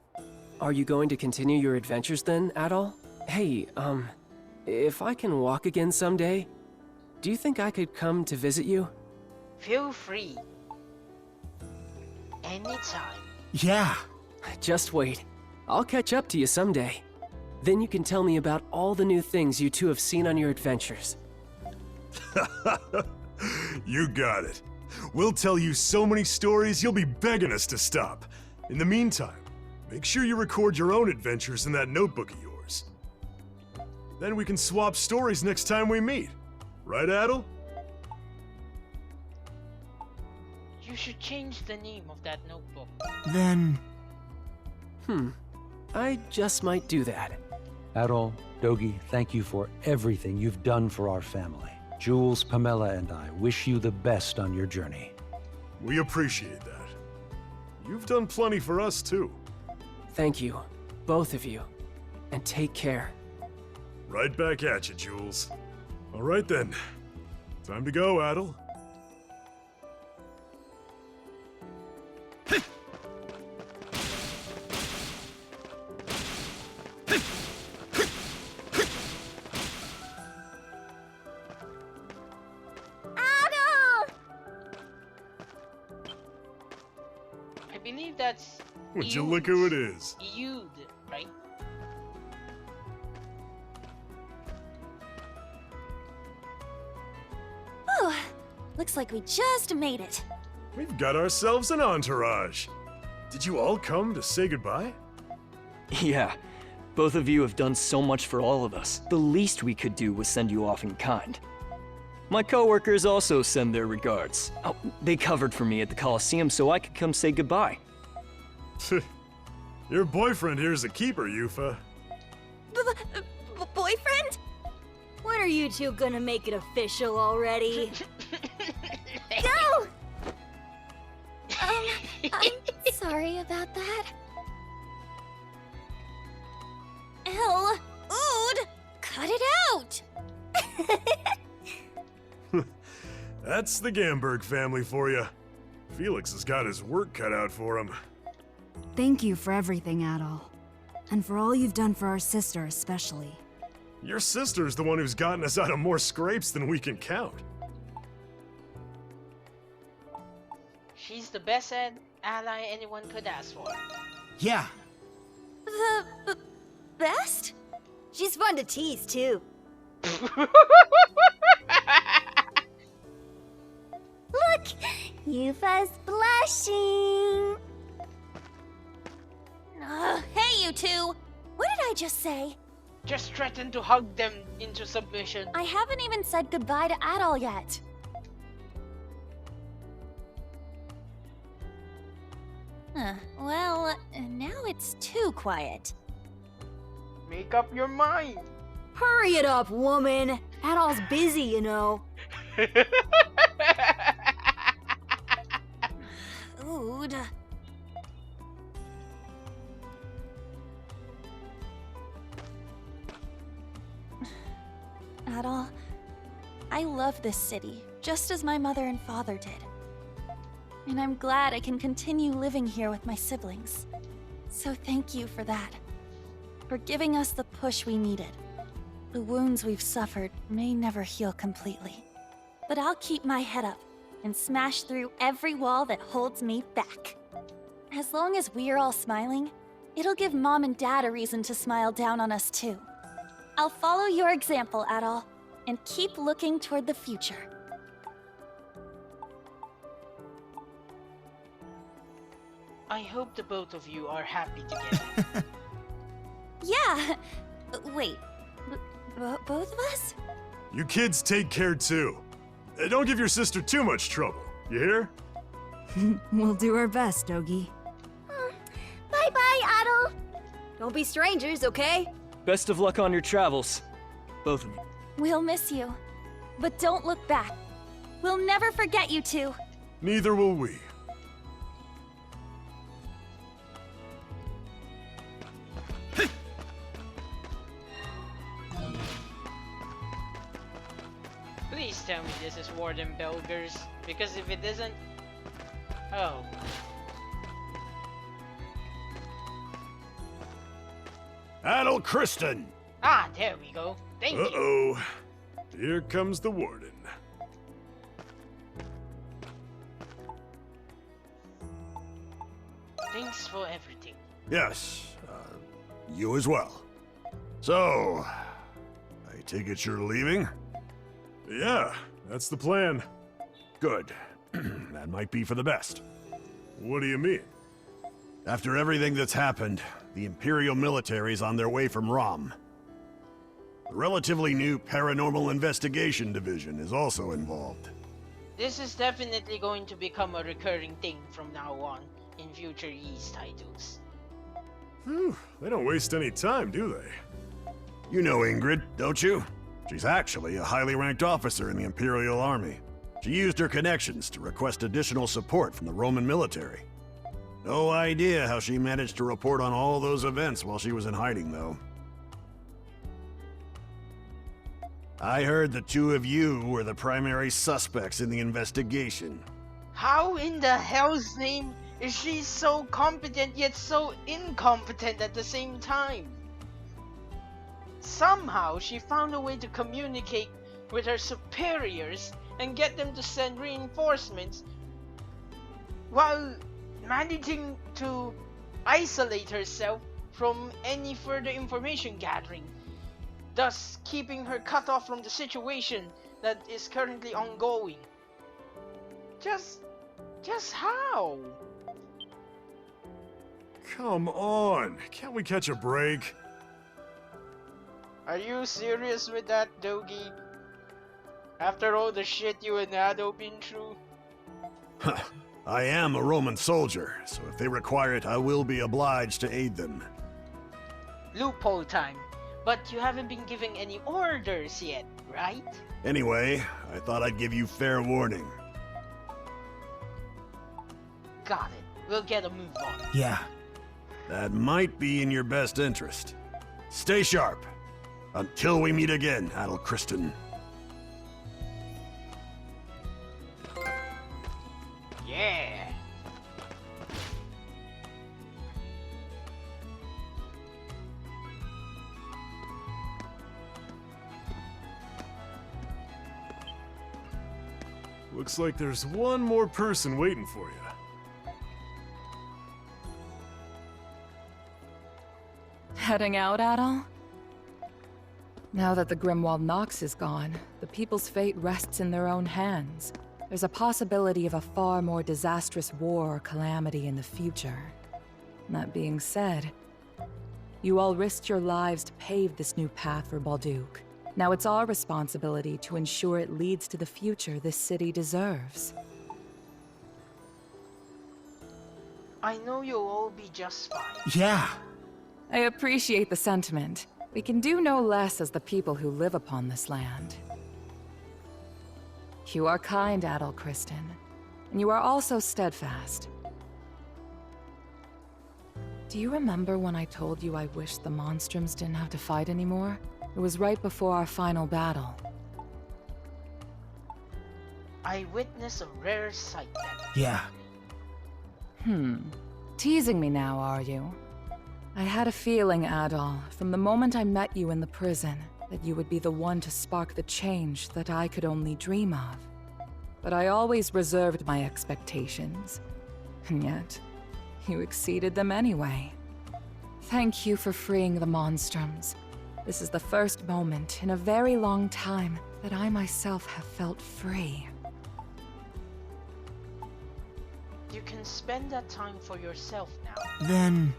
Are you going to continue your adventures then, Adol? Hey, if I can walk again someday, do you think I could come to visit you? Feel free. Anytime. Yeah. Just wait. I'll catch up to you someday. Then you can tell me about all the new things you two have seen on your adventures. You got it. We'll tell you so many stories you'll be begging us to stop. In the meantime, make sure you record your own adventures in that notebook of yours. Then we can swap stories next time we meet. Right, Adel? You should change the name of that notebook. Then... I just might do that. Adol, Dogi, thank you for everything you've done for our family. Jules, Pamela, and I wish you the best on your journey. We appreciate that. You've done plenty for us, too. Thank you, both of you. And take care. Right back at you, Jules. All right then. Time to go, Adel. I believe that's... Would you look who it is? Eud, right? Whew. Looks like we just made it. We've got ourselves an entourage. Did you all come to say goodbye? Yeah. Both of you have done so much for all of us. The least we could do was send you off in kind. My coworkers also send their regards. Oh, they covered for me at the Coliseum so I could come say goodbye. Your boyfriend here's a keeper, Yufa. Boyfriend? When are you two gonna make it official already? Go! I'm sorry about that. Ew! Ood! Cut it out! That's the Gamberg family for you. Felix has got his work cut out for him. Thank you for everything, Adol. And for all you've done for our sister especially. Your sister's the one who's gotten us out of more scrapes than we can count. She's the best ally anyone could ask for. Yeah. The best? She's fun to tease, too. Look! Yufa's blushing! Hey, you two! What did I just say? Just threaten to hug them into submission. I haven't even said goodbye to Adol yet. Well, now it's too quiet. Make up your mind. Hurry it up, woman. Adol's busy, you know. Ood. Adol, I love this city, just as my mother and father did. And I'm glad I can continue living here with my siblings. So thank you for that. For giving us the push we needed. The wounds we've suffered may never heal completely. But I'll keep my head up and smash through every wall that holds me back. As long as we're all smiling, it'll give Mom and Dad a reason to smile down on us too. I'll follow your example, Adol, and keep looking toward the future. I hope the both of you are happy together. Yeah! Wait, both of us? You kids take care too. Don't give your sister too much trouble, you hear? We'll do our best, Dogi. Bye-bye, Adol! Don't be strangers, okay? Best of luck on your travels. Both of you. We'll miss you. But don't look back. We'll never forget you two. Neither will we. Please tell me this is Warden Belgers, because if it isn't... Oh. Adel Kristen! Ah, there we go. Thank you. Uh-oh. Here comes the Warden. Thanks for everything. Yes, you as well. So, I take it you're leaving? Yeah, that's the plan. Good. That might be for the best. What do you mean? After everything that's happened, the Imperial military's on their way from Rom. The relatively new Paranormal Investigation Division is also involved. This is definitely going to become a recurring thing from now on in future Ys titles. Whew, they don't waste any time, do they? You know Ingrid, don't you? She's actually a highly ranked officer in the Imperial Army. She used her connections to request additional support from the Roman military. No idea how she managed to report on all those events while she was in hiding, though. I heard the two of you were the primary suspects in the investigation. How in the hell's name is she so competent yet so incompetent at the same time? Somehow she found a way to communicate with her superiors and get them to send reinforcements while managing to isolate herself from any further information gathering, thus keeping her cut off from the situation that is currently ongoing. Just how? Come on, can't we catch a break? Are you serious with that, Dogi? After all the shit you and Ado been through? I am a Roman soldier, so if they require it, I will be obliged to aid them. Loophole time. But you haven't been giving any orders yet, right? Anyway, I thought I'd give you fair warning. Got it. We'll get a move on. Yeah. That might be in your best interest. Stay sharp. Until we meet again, Adel Kristen. Yeah. Looks like there's one more person waiting for you. Heading out, Adol? Now that the Grimwald Nox is gone, the people's fate rests in their own hands. There's a possibility of a far more disastrous war or calamity in the future. That being said, you all risked your lives to pave this new path for Balduq. Now it's our responsibility to ensure it leads to the future this city deserves. I know you'll all be just fine. Yeah. I appreciate the sentiment. We can do no less as the people who live upon this land. You are kind, Adol Kristen, and you are also steadfast. Do you remember when I told you I wished the Monstrums didn't have to fight anymore? It was right before our final battle. I witnessed a rare sight then. Yeah. Teasing me now, are you? I had a feeling, Adol, from the moment I met you in the prison, that you would be the one to spark the change that I could only dream of. But I always reserved my expectations. And yet, you exceeded them anyway. Thank you for freeing the Monstrums. This is the first moment in a very long time that I myself have felt free. You can spend that time for yourself now. Then...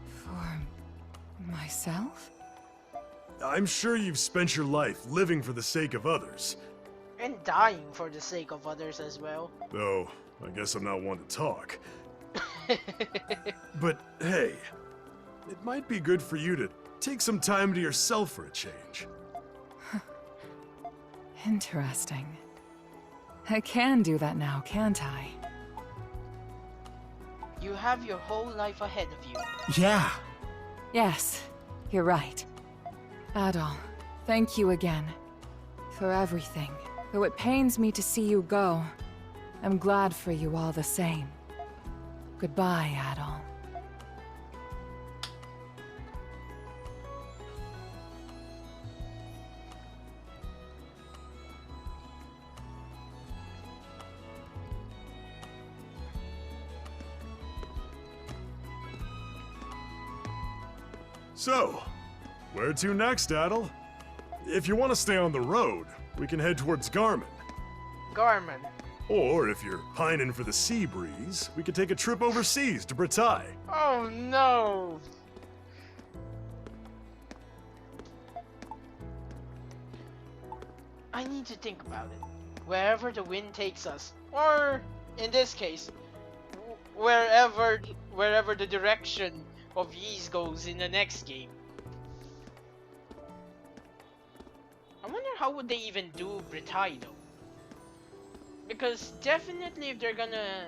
For... myself? I'm sure you've spent your life living for the sake of others. And dying for the sake of others as well. Though, I guess I'm not one to talk. But hey, it might be good for you to take some time to yourself for a change. Interesting. I can do that now, can't I? You have your whole life ahead of you. Yeah. Yes, you're right. Adol, thank you again. For everything. Though it pains me to see you go, I'm glad for you all the same. Goodbye, Adol. So, where to next, Adel? If you want to stay on the road, we can head towards Garmin. Garmin. Or if you're pining for the sea breeze, we could take a trip overseas to Bratai. Oh no! I need to think about it. Wherever the wind takes us, or in this case, wherever the direction of Ys goes in the next game. I wonder how would they even do Britai though? Because definitely if they're gonna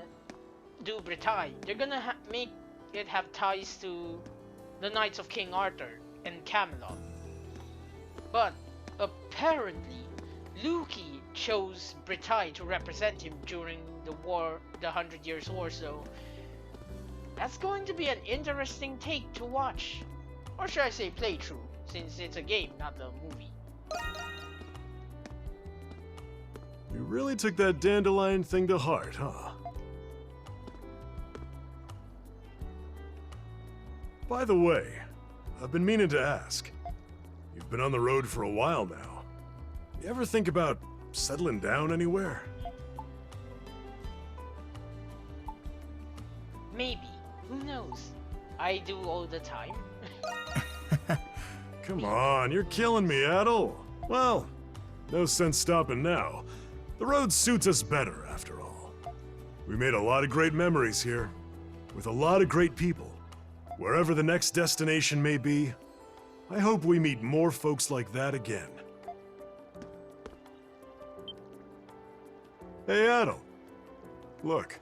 do Britai, they're gonna make it have ties to the Knights of King Arthur and Camelot. But apparently, Luki chose Britai to represent him during the war, the 100 Years' War, so that's going to be an interesting take to watch. Or should I say playthrough, since it's a game, not a movie. You really took that dandelion thing to heart, huh? By the way, I've been meaning to ask. You've been on the road for a while now. You ever think about settling down anywhere? Maybe. Who knows? I do all the time. Come on, you're killing me, Adel. Well, no sense stopping now. The road suits us better, after all. We made a lot of great memories here, with a lot of great people. Wherever the next destination may be, I hope we meet more folks like that again. Hey, Adel. Look.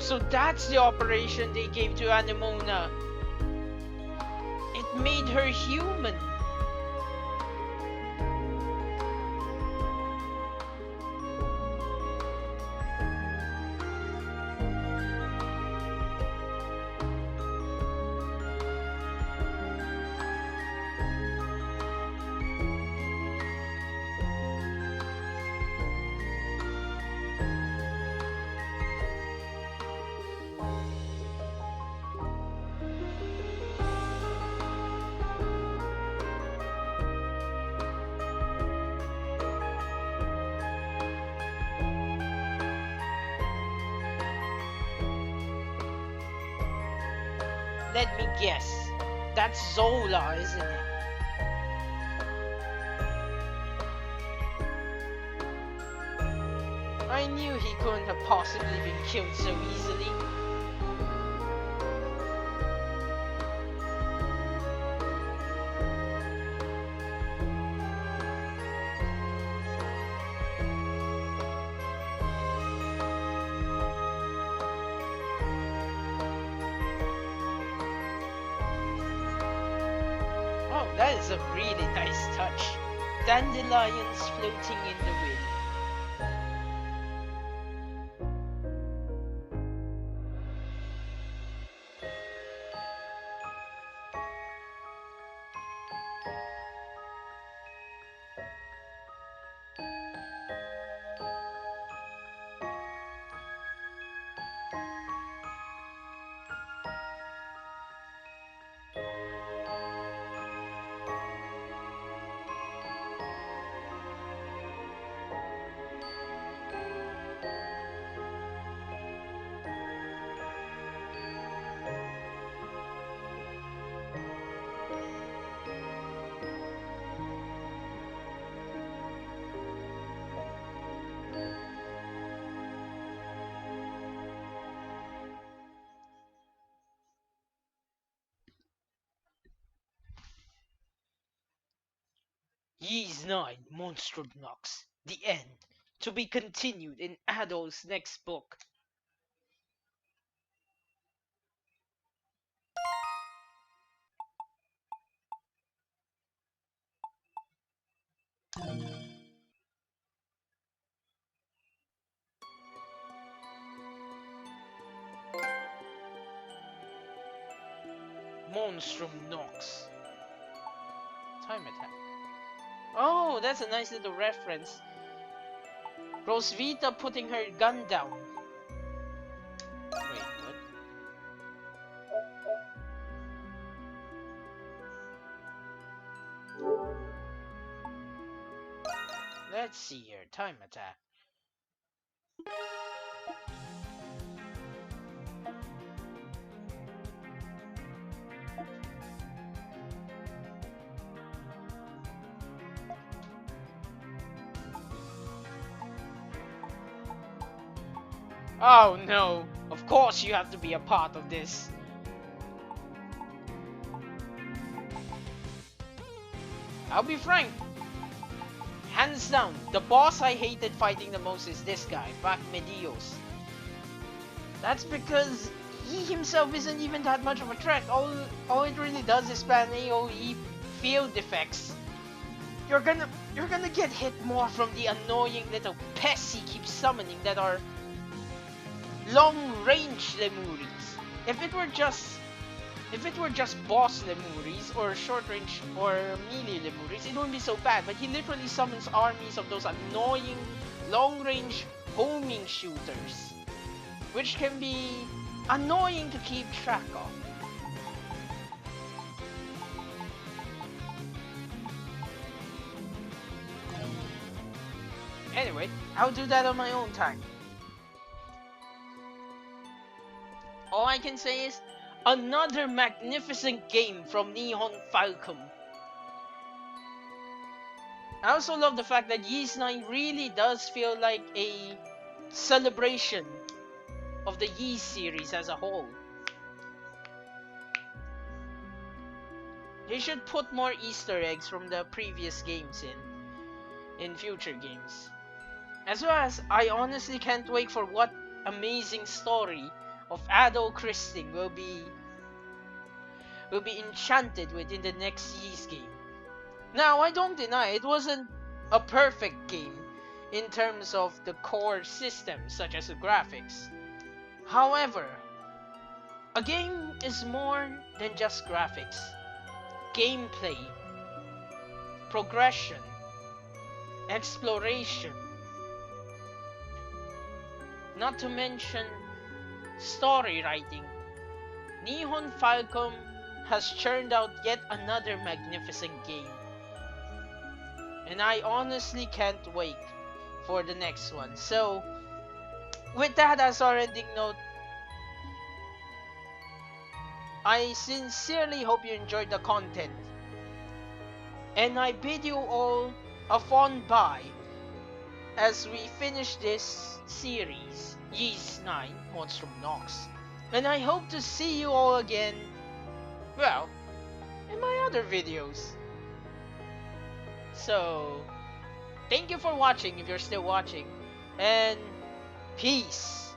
Oh, so that's the operation they gave to Anemona. It made her human. Let me guess. That's Zola, isn't it? I knew he couldn't have possibly been killed so easily. Oh, that is a really nice touch. Dandelions floating in the wind. Ye's 9 Monstrum Nox. The end. To be continued in Adol's next book. Monstrum Nox. Time attack. Oh, that's a nice little reference. Rosvita putting her gun down. Wait, what? Let's see here. Time attack. Oh no, of course you have to be a part of this. I'll be frank. Hands down, the boss I hated fighting the most is this guy, Medios. That's because he himself isn't even that much of a threat. All it really does is spam AoE field effects. You're gonna get hit more from the annoying little pests he keeps summoning that are long-range Lemuries. If it were just boss Lemuries or short-range or melee Lemuries, it wouldn't be so bad. But he literally summons armies of those annoying long-range homing shooters, which can be annoying to keep track of. Anyway, I'll do that on my own time. All I can say is, another magnificent game from Neon Falcon. I also love the fact that Ys 9 really does feel like a celebration of the Ys series as a whole. They should put more Easter eggs from the previous games in future games. As well as, I honestly can't wait for what amazing story of Ado Christing will be enchanted with in the next Ys game. Now, I don't deny it wasn't a perfect game in terms of the core systems such as the graphics. However, a game is more than just graphics. Gameplay, progression, exploration, not to mention story writing. Nihon Falcom has churned out yet another magnificent game. And I honestly can't wait for the next one. So, with that as our ending note, I sincerely hope you enjoyed the content. And I bid you all a fond bye as we finish this series, Ys 9 Monstrum Nox. And I hope to see you all again, well, in my other videos. So, thank you for watching if you're still watching, and peace!